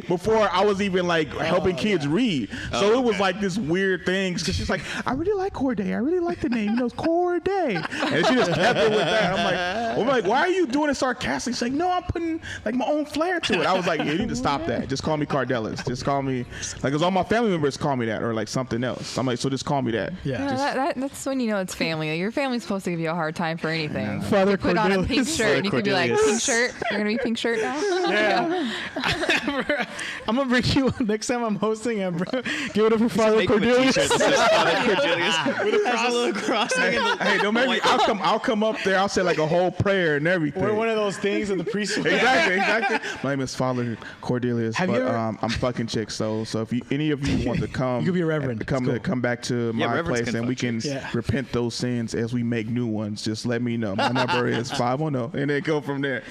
Speaker 3: before I was even like helping kids read. So it was like this weird thing. Because she's like, I really like Corde. I really like the name. You know, it's Corde. And she just kept it with that. I'm like, why are you doing it sarcastic? She's like, no, I'm putting like my own flair to it. I was like, you need to stop that. Just call me Cardelis. Just call me, like, because all my family members call me that, or like something else. I'm like, so just call me that.
Speaker 4: Yeah.
Speaker 2: That's when you know it's family. Your family's supposed to give you a hard time for anything.
Speaker 4: Father
Speaker 2: You put on a pink
Speaker 4: Cordelis.
Speaker 2: shirt and you could be like, pink shirt. You're gonna be pink shirt now.
Speaker 4: Yeah. I'm gonna bring you next time I'm hosting. Give it up for Father
Speaker 5: Make him a
Speaker 4: Cordelis.
Speaker 5: t-shirt that says Father Cordelis with a little cross.
Speaker 3: Hey, don't make me. I'll come up there. I'll say like a whole prayer and everything.
Speaker 4: We're one of those things in the priest.
Speaker 3: Exactly. My name is Father Cordelius,
Speaker 4: Have
Speaker 3: but
Speaker 4: you ever-
Speaker 3: I'm fucking chicks. So if any of you want to come,
Speaker 4: You could be a reverend.
Speaker 3: come back to my
Speaker 5: reverends
Speaker 3: place,
Speaker 5: can
Speaker 3: and we
Speaker 5: fuck
Speaker 3: can
Speaker 5: chicks.
Speaker 3: repent those sins as we make new ones. Just let me know. My number is 510, and then go from there.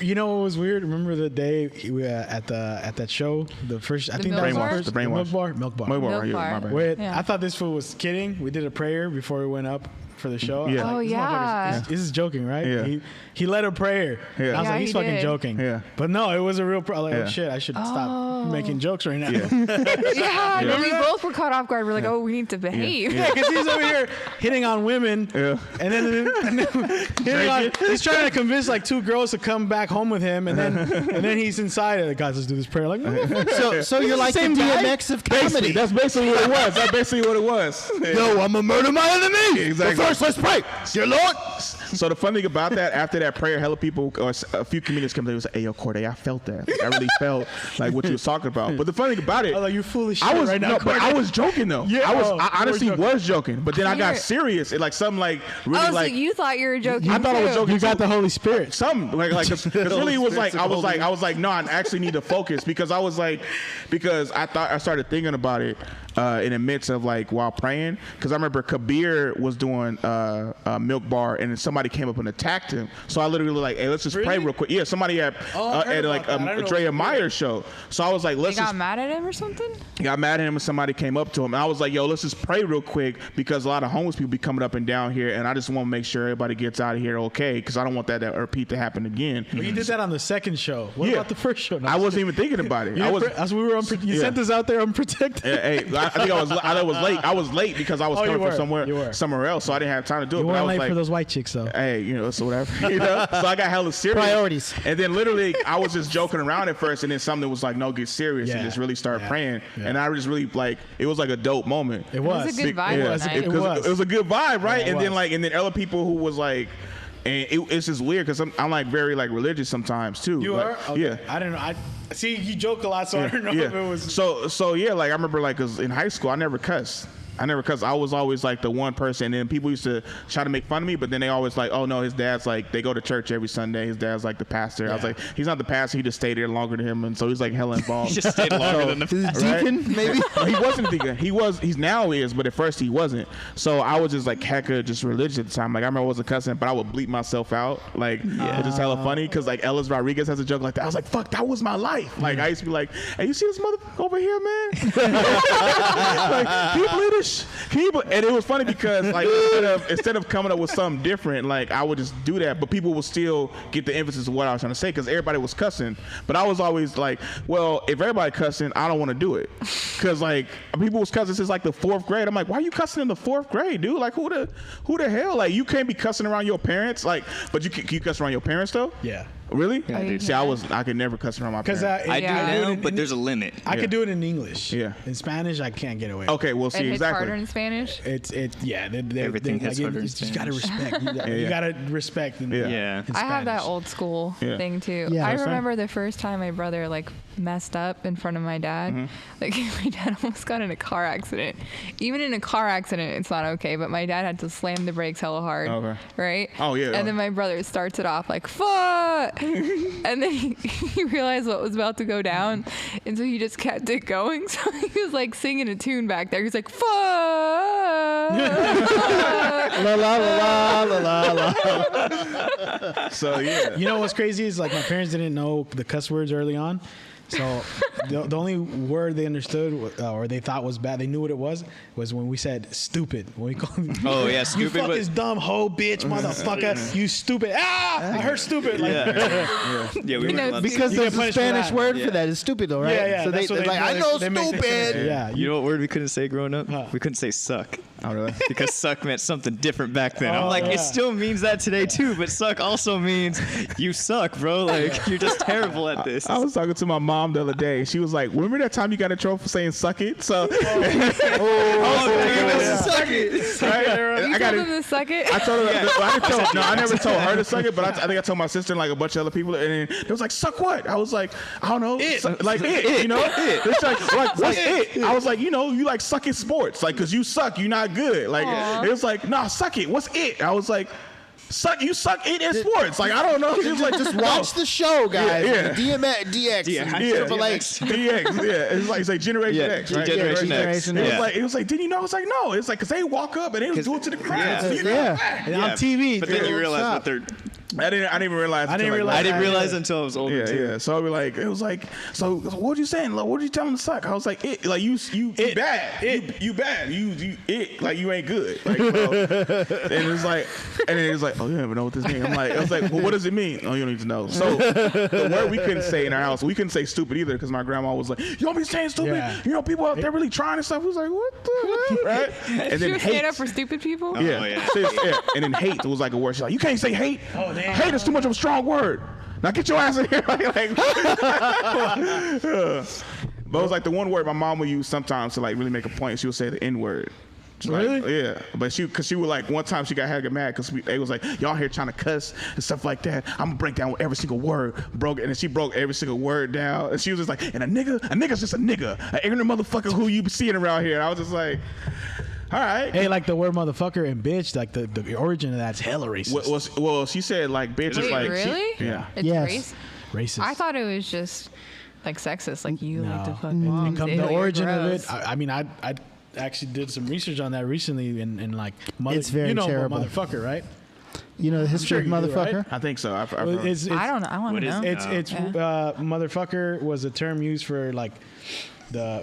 Speaker 4: You know what was weird? Remember the day we at that show, the first I
Speaker 2: The
Speaker 4: think that was
Speaker 2: Milk
Speaker 4: the
Speaker 2: Bar?
Speaker 4: first
Speaker 3: The Brainwash.
Speaker 4: Milk bar.
Speaker 3: My
Speaker 2: Milk
Speaker 3: right here,
Speaker 2: bar.
Speaker 3: my bad.
Speaker 4: Where
Speaker 2: Yeah.
Speaker 4: I thought this fool was kidding. We did a prayer before we went up for the show.
Speaker 3: Yeah.
Speaker 4: I was
Speaker 2: Oh,
Speaker 4: this
Speaker 2: yeah.
Speaker 4: motherfucker's- This is joking, right?
Speaker 3: Yeah.
Speaker 4: He led a prayer.
Speaker 3: Yeah.
Speaker 4: And I was
Speaker 2: Yeah,
Speaker 4: like, he's
Speaker 2: he
Speaker 4: fucking
Speaker 2: did.
Speaker 4: joking.
Speaker 3: Yeah.
Speaker 4: But no, it was a real prayer. Like,
Speaker 3: Yeah.
Speaker 4: oh shit, I should stop making jokes right now.
Speaker 3: Yeah.
Speaker 2: Yeah, and we both were caught off guard. We're like, oh, we need to behave.
Speaker 3: Yeah.
Speaker 4: Because he's over here hitting on women,
Speaker 3: Yeah.
Speaker 4: and then he's trying to convince like 2 girls to come back home with him, and then he's inside it. Like, guys, let's do this prayer. Like,
Speaker 6: So you're like the
Speaker 4: Same guy?
Speaker 6: DMX of
Speaker 3: Basically,
Speaker 6: comedy.
Speaker 3: that's basically what it was. That's basically what it was.
Speaker 6: Yo, I'm gonna murder my enemy.
Speaker 3: Exactly.
Speaker 6: But first, let's pray. Dear Lord.
Speaker 3: So the funny thing about that, after that prayer, hella people or a few comedians came to me and said, "Hey, yo, Corde, I felt that. Like, I really felt like what you was talking about." But the funny thing about it,
Speaker 4: I was like, you foolish shit
Speaker 3: I was
Speaker 4: right now.
Speaker 3: but I was joking though.
Speaker 4: Yeah,
Speaker 3: I honestly
Speaker 4: you were
Speaker 3: was joking. But then I got
Speaker 2: You're-
Speaker 3: serious. It like something like really
Speaker 2: Oh, so
Speaker 3: like
Speaker 2: you thought you were joking?
Speaker 3: I thought I was
Speaker 2: too.
Speaker 3: joking.
Speaker 4: You got
Speaker 3: too.
Speaker 4: the Holy Spirit.
Speaker 3: Something like cause really it was like I was like no, I actually need to focus because I started thinking about it in the midst of like while praying, because I remember Kabir was doing a Milk Bar and then somebody came up and attacked him. So I literally like, hey, let's just pray real quick. Yeah, somebody at like Drea Meyer's show. So I was like,
Speaker 2: They
Speaker 3: let's
Speaker 2: got
Speaker 3: just
Speaker 2: mad at him or something?
Speaker 3: got mad at him and somebody came up to him. And I was like, yo, let's just pray real quick because a lot of homeless people be coming up and down here, and I just want to make sure everybody gets out of here okay, because I don't want that to repeat to happen again.
Speaker 4: But you did that on the second show. What about the first show? No,
Speaker 3: I wasn't even thinking about it.
Speaker 4: You sent us out there unprotected.
Speaker 3: Hey, I think I was late. I was late because I was
Speaker 4: Oh, you
Speaker 3: coming from
Speaker 4: were.
Speaker 3: somewhere else, so I didn't have time to do it.
Speaker 4: You
Speaker 3: But I
Speaker 4: weren't
Speaker 3: was
Speaker 4: late
Speaker 3: like,
Speaker 4: for those white chicks, though.
Speaker 3: hey, you know, so whatever. You know? So I got hella serious.
Speaker 6: Priorities.
Speaker 3: And then literally, I was just joking around at first, and then something was like, no, get serious, and
Speaker 4: Yeah.
Speaker 3: just really start praying.
Speaker 4: Yeah.
Speaker 3: And I just really like, it was like a dope moment.
Speaker 4: It was.
Speaker 2: was a good vibe
Speaker 3: Yeah,
Speaker 2: that night.
Speaker 3: it was a good vibe, right?
Speaker 4: Yeah, it
Speaker 3: and then
Speaker 4: was.
Speaker 3: and then other people who was like, and it's just weird because I'm like very like religious sometimes too.
Speaker 4: You
Speaker 3: like,
Speaker 4: are? Okay.
Speaker 3: Yeah.
Speaker 4: I don't know. I see you joke a lot, so I don't know if it was.
Speaker 3: So yeah, like I remember like 'cause in high school I never cussed. I was always like the one person, and then people used to try to make fun of me, but then they always like, oh no, his dad's like, they go to church every Sunday, his dad's like the pastor. I was like, he's not the pastor, he just stayed there longer than him, and so he's like hella involved.
Speaker 5: He just stayed longer than the
Speaker 6: Deacon, maybe.
Speaker 3: No, he wasn't a deacon. He's now he is, but at first he wasn't. So I was just like hecka just religious at the time. Like I remember I wasn't cussing, but I would bleep myself out. Like it's just hella funny because like Ellis Rodriguez has a joke like that. I was like, fuck, that was my life. Like I used to be like, hey, you see this motherfucker over here, man? Like, can you believe this? And it was funny because like instead of coming up with something different, like I would just do that, but people would still get the emphasis of what I was trying to say because everybody was cussing. But I was always like, well, if everybody cussing, I don't want to do it because like people was cussing since like the 4th grade. I'm like, why are you cussing in the 4th grade, dude? Like who the hell? Like you can't be cussing around your parents. Like, but can you cuss around your parents though?
Speaker 4: Yeah.
Speaker 3: Really?
Speaker 5: Yeah, dude.
Speaker 3: See, I could never cuss around my
Speaker 4: Because
Speaker 3: parents.
Speaker 5: I do now,
Speaker 4: it
Speaker 5: but there's a limit.
Speaker 4: I could do it in English.
Speaker 3: Yeah.
Speaker 4: In Spanish, I can't get away.
Speaker 3: Okay, we'll see
Speaker 2: It hits harder
Speaker 3: exactly.
Speaker 2: in Spanish.
Speaker 5: Everything hits harder in
Speaker 4: You gotta respect.
Speaker 3: Yeah.
Speaker 4: You gotta respect.
Speaker 5: Yeah.
Speaker 4: in
Speaker 2: I have that
Speaker 4: Spanish.
Speaker 2: old school
Speaker 3: Yeah.
Speaker 2: thing too.
Speaker 6: Yeah,
Speaker 2: I
Speaker 6: that's
Speaker 2: remember the first time my brother like messed up in front of my dad. Like my dad almost got in a car accident. Even in a car accident, it's not okay. But my dad had to slam the brakes hella hard.
Speaker 3: Okay.
Speaker 2: Right?
Speaker 3: Oh, yeah.
Speaker 2: And then my brother starts it off like fuck, and then he realized what was about to go down, and so he just kept it going. So he was like singing a tune back there. He's like fuck.
Speaker 6: La la la la la la.
Speaker 3: So yeah.
Speaker 4: You know what's crazy is like my parents didn't know the cuss words early on. So the only word they understood or they thought was bad, they knew what it was when we said stupid. When we called
Speaker 5: Oh yeah,
Speaker 4: you
Speaker 5: stupid.
Speaker 4: fucking dumb hoe, bitch, motherfucker, you stupid. I heard stupid. Like,
Speaker 5: Yeah, we
Speaker 2: know,
Speaker 5: were
Speaker 6: Because
Speaker 4: You
Speaker 6: there's
Speaker 4: get
Speaker 6: a
Speaker 4: punished for
Speaker 6: Spanish
Speaker 4: that.
Speaker 6: word for that. It's stupid, though, right?
Speaker 4: Yeah.
Speaker 6: So
Speaker 4: that's what
Speaker 6: they're like,
Speaker 4: do.
Speaker 6: I know
Speaker 4: They make the
Speaker 6: stupid.
Speaker 4: difference. Yeah.
Speaker 5: You know what word we couldn't say growing up? We couldn't say suck.
Speaker 3: Oh really?
Speaker 5: Because suck meant something different back then. I'm
Speaker 4: Oh,
Speaker 5: like,
Speaker 4: yeah.
Speaker 5: it still means that today too, but suck also means you suck, bro. Like, you're just terrible at this.
Speaker 3: I was talking to my mom the other day. She was like, "Remember that time you got in trouble for saying suck it?" So,
Speaker 5: Suck it.
Speaker 3: right?
Speaker 2: You
Speaker 3: I got
Speaker 2: told him
Speaker 3: it.
Speaker 2: to suck it.
Speaker 3: I told her. I never told her to suck it, but I think I told my sister and like a bunch of other people, and then it was like, "Suck what?" I was like, "I don't know, like it, you know." It's like what's it? I was like, you know, you like sucking sports, like because you suck, you're not good. Like it was like, nah, suck it. What's it? I was like, you suck it in sports. Like I don't know. She was like,
Speaker 6: Just watch the show, guys.
Speaker 3: Yeah.
Speaker 6: DX and Triple H.
Speaker 3: DX, yeah. It's like Generation
Speaker 5: Yeah,
Speaker 3: X, right?
Speaker 5: Generation
Speaker 3: Yeah,
Speaker 5: X.
Speaker 6: Generation
Speaker 3: It was
Speaker 5: Yeah.
Speaker 3: like, didn't you know? I was like, no. It's like, because they walk up and they would do it to the crowd.
Speaker 5: Yeah.
Speaker 3: So, you know,
Speaker 6: Yeah.
Speaker 4: And on TV.
Speaker 5: But then you realize
Speaker 6: Stop.
Speaker 5: what they're.
Speaker 3: I didn't even realize.
Speaker 4: I didn't
Speaker 3: until,
Speaker 4: realize
Speaker 5: I didn't
Speaker 4: that.
Speaker 5: realize until I was older
Speaker 3: Yeah,
Speaker 5: too.
Speaker 3: yeah. So we like, it was like, so what were you saying? Like, what did you tell him to suck? I was like, it, like you bad, you bad, you it, like you ain't good. Like, bro. And it's like, and then it was like, oh, you don't even know what this means. I was like, well, what does it mean? Oh, you don't need to know. So the word we couldn't say in our house, we couldn't say stupid either because my grandma was like, you don't be saying stupid.
Speaker 4: Yeah.
Speaker 3: You know, people out there really trying and stuff. We was like, what the hell? Right? And
Speaker 2: She
Speaker 3: then
Speaker 2: would stand
Speaker 3: hate.
Speaker 2: up for stupid people.
Speaker 3: Yeah.
Speaker 5: Oh, yeah.
Speaker 3: Seriously, yeah. And then hate was like a word. She's like, you can't say hate.
Speaker 4: Oh, damn.
Speaker 3: Hate is too much of a strong word. Now get your ass in here. But it was like the one word my mom would use sometimes to like really make a point. She would say the N word.
Speaker 4: Really?
Speaker 3: Like, yeah. But because she would like, one time she got mad because they was like, y'all here trying to cuss and stuff like that. I'm gonna break down every single word. And then she broke every single word down. And she was just like, and a nigga's just a nigga. An ignorant motherfucker who you be seeing around here. And I was just like, all right.
Speaker 4: Hey, like the word motherfucker and bitch, like the origin of that's hella racist.
Speaker 3: Well, she said like bitch is
Speaker 2: Wait,
Speaker 3: like
Speaker 2: really?
Speaker 3: yeah.
Speaker 2: It's
Speaker 6: Yes.
Speaker 2: race.
Speaker 4: Racist.
Speaker 2: I thought it was just like sexist, like you like to
Speaker 4: No.
Speaker 2: fuck moms.
Speaker 4: the
Speaker 2: Ew, you're
Speaker 4: origin of it.
Speaker 2: gross.
Speaker 4: I mean, I actually did some research on that recently, and like,
Speaker 6: It's very
Speaker 4: you know,
Speaker 6: terrible.
Speaker 4: Motherfucker, right?
Speaker 6: You know the history
Speaker 4: sure
Speaker 6: of
Speaker 4: you do,
Speaker 6: motherfucker?
Speaker 4: right?
Speaker 3: I think so. I've
Speaker 4: Well,
Speaker 3: heard.
Speaker 4: it's,
Speaker 2: I don't know. I want
Speaker 5: What
Speaker 2: to
Speaker 5: is
Speaker 2: know.
Speaker 5: it?
Speaker 4: It's motherfucker was a term used for like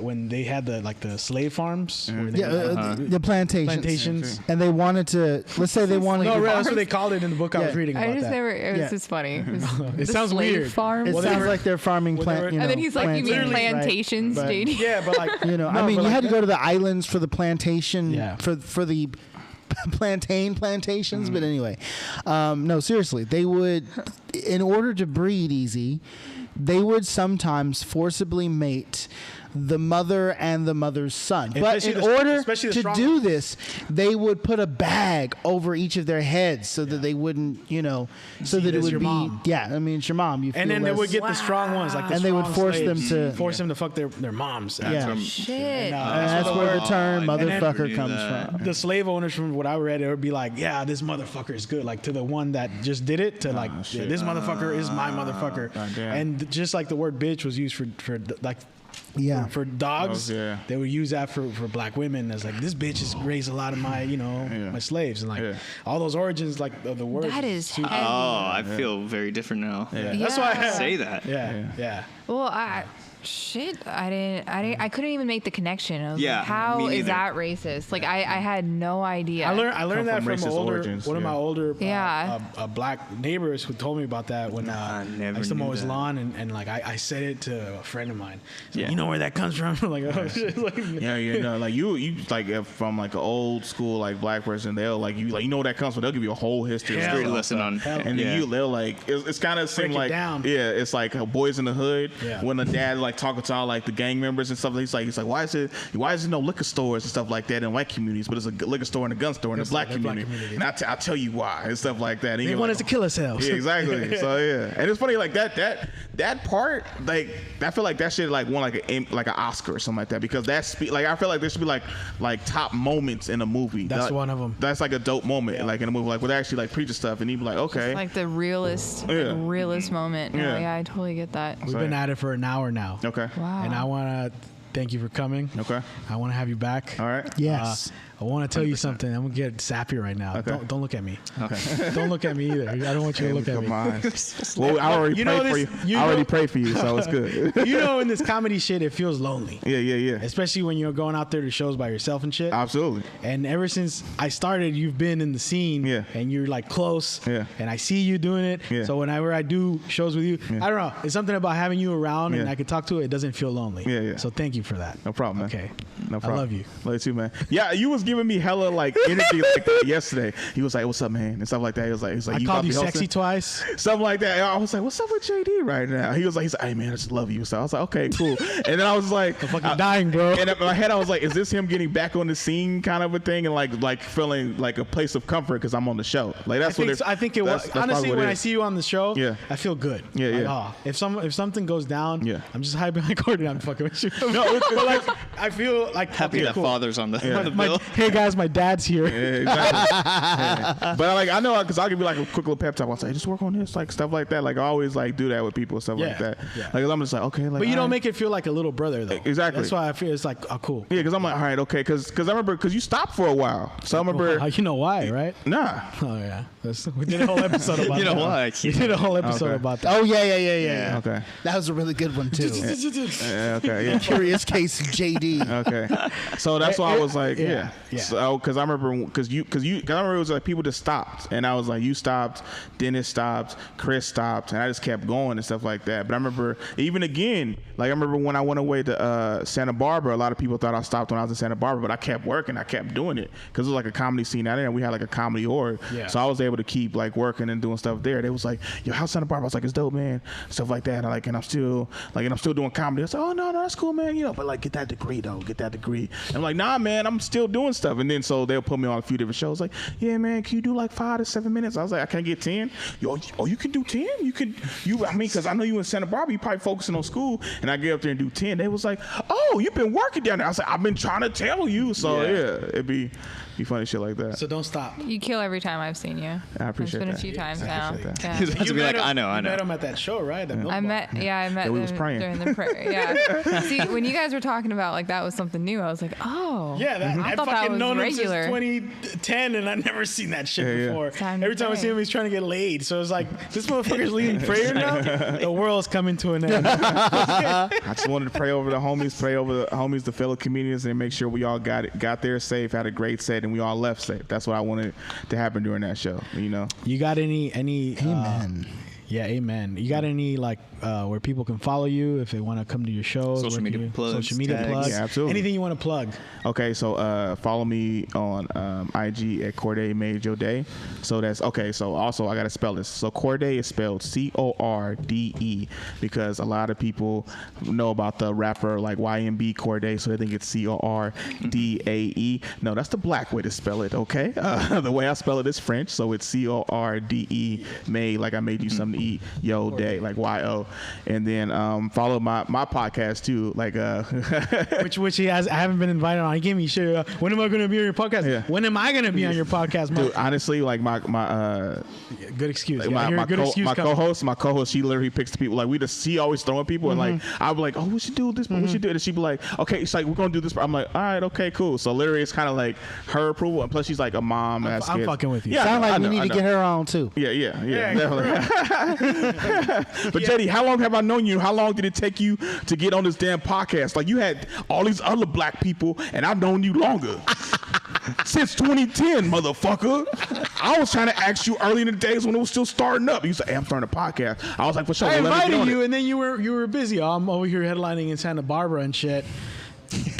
Speaker 4: when they had the slave farms. Where they
Speaker 6: Yeah,
Speaker 4: had,
Speaker 6: the plantations.
Speaker 4: plantations.
Speaker 6: And they wanted to, let's say they wanted
Speaker 4: No,
Speaker 6: to,
Speaker 4: right, that's what they called it in the book I was
Speaker 6: Yeah.
Speaker 4: reading about
Speaker 2: I just
Speaker 4: that.
Speaker 2: never. It was
Speaker 6: Yeah.
Speaker 2: just funny.
Speaker 4: It
Speaker 2: The
Speaker 4: sounds
Speaker 2: slave
Speaker 4: weird.
Speaker 2: Farm.
Speaker 6: it
Speaker 4: Well,
Speaker 6: sounds
Speaker 4: they were-
Speaker 6: like they're farming
Speaker 4: well, they
Speaker 6: plant,
Speaker 4: were-
Speaker 6: you know.
Speaker 2: And then he's like, "You mean
Speaker 6: plantains, right?
Speaker 2: plantations,
Speaker 6: But-
Speaker 2: JD?"
Speaker 4: Yeah, but like
Speaker 6: You know,
Speaker 4: no,
Speaker 6: I mean,
Speaker 4: but
Speaker 6: you
Speaker 4: like
Speaker 6: had to go to the islands for the plantation,
Speaker 4: Yeah.
Speaker 6: for the plantations. But anyway, no, seriously, they would, in order to breed easy, they would sometimes forcibly mate the mother and the mother's son. But
Speaker 4: Especially
Speaker 6: in
Speaker 4: the-
Speaker 6: order
Speaker 4: especially the
Speaker 6: to
Speaker 4: strong
Speaker 6: do
Speaker 4: ones.
Speaker 6: this, they would put a bag over each of their heads so that they wouldn't, so
Speaker 4: see
Speaker 6: that
Speaker 4: it
Speaker 6: it
Speaker 4: as
Speaker 6: would
Speaker 4: your
Speaker 6: be,
Speaker 4: mom.
Speaker 6: yeah, I mean, it's your mom. You feel
Speaker 4: And then they
Speaker 6: less-
Speaker 4: would get the strong ones, like the
Speaker 6: And they would
Speaker 4: strong
Speaker 6: force them
Speaker 4: slaves,
Speaker 6: to-
Speaker 4: force them to fuck their moms.
Speaker 6: Yeah.
Speaker 2: Shit.
Speaker 6: and that's where the term
Speaker 5: I never
Speaker 6: motherfucker
Speaker 5: knew
Speaker 6: comes
Speaker 5: that.
Speaker 6: from.
Speaker 4: The slave owners, from what I read, it would be like, yeah, this motherfucker is good. Like to the one that just did it, to like, yeah, this motherfucker is my motherfucker.
Speaker 3: goddamn.
Speaker 4: And just like the word bitch was used for like.
Speaker 6: Yeah.
Speaker 4: For dogs,
Speaker 3: Oh, yeah.
Speaker 4: they would use that for black women as like, this bitch has raised a lot of my my slaves, and like
Speaker 3: Yeah.
Speaker 4: all those origins like of the word.
Speaker 2: That is
Speaker 4: super-
Speaker 2: heavy.
Speaker 5: Oh, I feel very different now.
Speaker 3: Yeah.
Speaker 4: That's why I
Speaker 2: Yeah.
Speaker 5: Say that.
Speaker 4: Yeah.
Speaker 2: Well, I couldn't even make the connection. I was
Speaker 5: Yeah,
Speaker 2: like, how
Speaker 5: me
Speaker 2: is
Speaker 5: neither.
Speaker 2: that racist? Like, I had no idea.
Speaker 4: I learned that from one of my older black neighbors who told me about that when I used to mow his lawn, and like I said it to a friend of mine. So, you know where that comes from? Like, oh, shit. Like,
Speaker 3: like you like if from like an old school like black person, they'll like you know where that comes from. They'll give you a whole history.
Speaker 4: Yeah.
Speaker 5: Great lesson on.
Speaker 3: And then they'll like it's kind of seem like it's like Boys in the Hood when the dad like talking to all like the gang members and stuff. He's like why is there no liquor stores and stuff like that in white communities, but it's a liquor store and a gun store in the black community. And I'll tell you why and stuff like that. And
Speaker 4: they want us to kill ourselves.
Speaker 3: Yeah, exactly. So and it's funny like that part, like I feel like that shit like won like an Oscar or something like that, because like I feel like there should be like top moments in a movie.
Speaker 4: That's one of them.
Speaker 3: That's like a dope moment like in a movie, like with actually like preacher stuff, and you'd be like, okay,
Speaker 2: just like the realest moment. No, yeah, I totally get that.
Speaker 4: We've been at it for an hour now.
Speaker 3: Okay.
Speaker 2: Wow.
Speaker 4: And I want to thank you for coming.
Speaker 3: Okay.
Speaker 4: I want to have you back.
Speaker 3: All right.
Speaker 6: Yes.
Speaker 4: I want to tell you something. I'm gonna get sappy right now.
Speaker 3: Okay.
Speaker 4: Don't look at me.
Speaker 3: Okay.
Speaker 4: Don't look at me either. I don't want you to look at me.
Speaker 3: Well, I already prayed for you. I already prayed for you, so it's good.
Speaker 4: In this comedy shit, it feels lonely.
Speaker 3: Yeah.
Speaker 4: Especially when you're going out there to shows by yourself and shit.
Speaker 3: Absolutely.
Speaker 4: And ever since I started, you've been in the scene.
Speaker 3: Yeah.
Speaker 4: And you're like close.
Speaker 3: Yeah.
Speaker 4: And I see you doing it.
Speaker 3: Yeah.
Speaker 4: So whenever I do shows with you, I don't know. It's something about having you around and I can talk to it. It doesn't feel lonely.
Speaker 3: Yeah.
Speaker 4: So thank you for that.
Speaker 3: No problem, man.
Speaker 4: Okay.
Speaker 3: No problem.
Speaker 4: I love you.
Speaker 3: Love you too, man. Yeah, you was giving me hella like energy like that yesterday. He was like, "What's up, man?" and stuff like that. He was like,
Speaker 4: I called you sexy twice.
Speaker 3: Something like that. I was like, "What's up with JD right now?" He was like, "Hey, man, I just love you." So I was like, "Okay, cool." And then I was like,
Speaker 4: I'm fucking dying, bro.
Speaker 3: And in my head, I was like, "Is this him getting back on the scene, kind of a thing, and like feeling like a place of comfort because I'm on the show?" Like that's
Speaker 4: I think it was. Honestly, when I see you on the show, I feel good.
Speaker 3: Yeah.
Speaker 4: Oh, if something goes down, I'm just hiding behind Corde. I'm fucking with you.
Speaker 3: No,
Speaker 4: but like I feel like
Speaker 5: happy that father's on the bill.
Speaker 4: Hey guys, my dad's here.
Speaker 3: Yeah, exactly. But like I know because I'll give you like a quick little pep talk. I'll say, just work on this, like stuff like that. Like I always like do that with people and stuff like that.
Speaker 4: Yeah.
Speaker 3: Like I'm just like, okay, like.
Speaker 4: But you don't make it feel like a little brother though.
Speaker 3: Exactly.
Speaker 4: That's why I feel it's like, oh, cool.
Speaker 3: Yeah, because I'm like, all right, okay, because I remember because you stopped for a while, so I remember.
Speaker 4: You know why, right?
Speaker 3: Nah.
Speaker 4: Oh yeah, we did a whole episode about that.
Speaker 5: You know why?
Speaker 4: We did a whole episode about that.
Speaker 6: Oh yeah.
Speaker 3: Okay.
Speaker 6: That was a really good one too.
Speaker 3: Okay. Yeah.
Speaker 6: Curious Case JD.
Speaker 3: Okay. So that's why I was like,
Speaker 4: Yeah.
Speaker 3: So because I remember because I remember it was like people just stopped, and I was like, you stopped, Dennis stopped, Chris stopped, and I just kept going and stuff like that. But I remember even again, like I remember when I went away to Santa Barbara, a lot of people thought I stopped when I was in Santa Barbara, but I kept working, I kept doing it because it was like a comedy scene out there, and we had like a comedy org, so I was able to keep like working and doing stuff there. They was like, yo, how's Santa Barbara? I was like, it's dope, man, stuff like that. And I'm still doing comedy. I was like, oh no, that's cool, man, but like get that degree. And I'm like, nah, man, I'm still doing stuff. And then so they'll put me on a few different shows. Like, yeah, man, can you do like 5 to 7 minutes? I was like, I can't get 10. Yo, you can do 10? Because I know you in Santa Barbara, you probably focusing on school. And I get up there and do 10. They was like, oh, you've been working down there. I was like, I've been trying to tell you. So yeah it'd be funny shit like that.
Speaker 4: So don't stop.
Speaker 2: You kill every time I've seen you.
Speaker 3: I appreciate that.
Speaker 2: It's been a few times now. Yeah.
Speaker 5: He's about to be like, I know.
Speaker 4: You met him at that show, right?
Speaker 2: I met
Speaker 3: we was
Speaker 2: them
Speaker 3: praying.
Speaker 2: during the prayer. Yeah. See, when you guys were talking about like that was something new, I was like, oh.
Speaker 4: Yeah,
Speaker 2: I thought
Speaker 4: fucking
Speaker 2: that was
Speaker 4: known
Speaker 2: regular.
Speaker 4: him since 2010, and I've never seen that shit before. Every time I see him, he's trying to get laid. So it's like, this motherfucker's leading prayer now. The world's coming to an end.
Speaker 3: I just wanted to pray over the homies, the fellow comedians, and make sure we all got there safe, had a great set, and we all left safe. That's what I wanted to happen during that show.
Speaker 4: You got any?
Speaker 6: Amen.
Speaker 4: Yeah, amen. You got any like where people can follow you if they want to come to your shows?
Speaker 5: Social media plugs.
Speaker 3: Yeah, absolutely.
Speaker 4: Anything you want to plug?
Speaker 3: Okay, so follow me on IG at Corde Made Your Day. So that's okay. So also I gotta spell this. So Corde is spelled Corde because a lot of people know about the rapper like YMB Corde, so they think it's Cordae. No, that's the black way to spell it. Okay, the way I spell it is French, so it's Corde made like I made you something to eat. Yo day like YO, and then follow my podcast too. Like
Speaker 4: which he has. I haven't been invited on. He gave me shit. When am I going to be on your podcast?
Speaker 3: Yeah.
Speaker 4: When am I going to be on your podcast?
Speaker 3: Dude, honestly, like my
Speaker 4: good excuse.
Speaker 3: Like my co-host, she literally picks the people. Like she always throwing people, and like I'll be like, oh, we should do this, but we should do it. And she'd be like, okay, it's like we're gonna do this. I'm like, all right, okay, cool. So literally, it's kind of like her approval, and plus she's like a mom.
Speaker 6: I'm
Speaker 4: fucking with you.
Speaker 6: Yeah, sound like we need to get her on too.
Speaker 3: Yeah, definitely. But JD, how long have I known you? How long did it take you to get on this damn podcast? Like, you had all these other black people, and I've known you longer. Since 2010, motherfucker. I was trying to ask you early in the days when it was still starting up. You said, hey, I'm starting a podcast. I was like, for sure.
Speaker 4: I invited you, and then you were busy. Oh, I'm over here headlining in Santa Barbara and shit.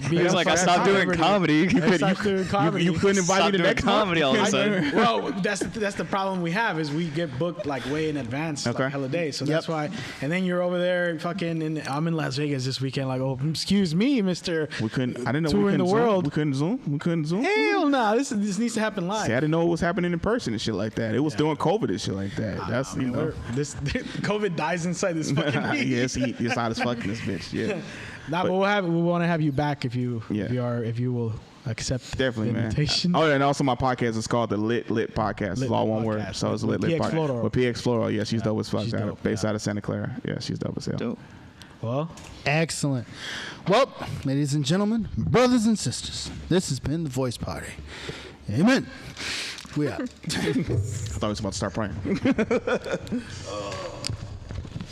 Speaker 5: He was like, I stopped doing comedy. You couldn't
Speaker 3: invite me to next
Speaker 5: comedy all of a sudden.
Speaker 4: Well, that's the problem we have is we get booked like way in advance, like hella days. So that's why. And then you're over there fucking, and I'm in Las Vegas this weekend. Like, oh, excuse me, Mister.
Speaker 3: We couldn't. I didn't know
Speaker 4: touring
Speaker 3: we couldn't
Speaker 4: the world.
Speaker 3: We couldn't Zoom.
Speaker 4: Hell no! This needs to happen live.
Speaker 3: See, I didn't know it was happening in person and shit like that. It was during COVID and shit like that. That's you know.
Speaker 4: This COVID dies inside this fucking.
Speaker 3: Yes, it's hot as fucking this bitch. Yeah.
Speaker 4: Nah, but we want to have you back if you will accept
Speaker 3: definitely,
Speaker 4: the invitation.
Speaker 3: Man. Oh, and also my podcast is called the Lit Podcast. It's all one word, so it's Lit Podcast. With PX Floro, yeah, she's dope as fuck. Based out of Santa Clara, yeah, she's dope as hell.
Speaker 5: Dope.
Speaker 4: Well,
Speaker 6: excellent. Well, ladies and gentlemen, brothers and sisters, this has been the Voice Party. Amen. We out.
Speaker 3: I thought he was about to start praying.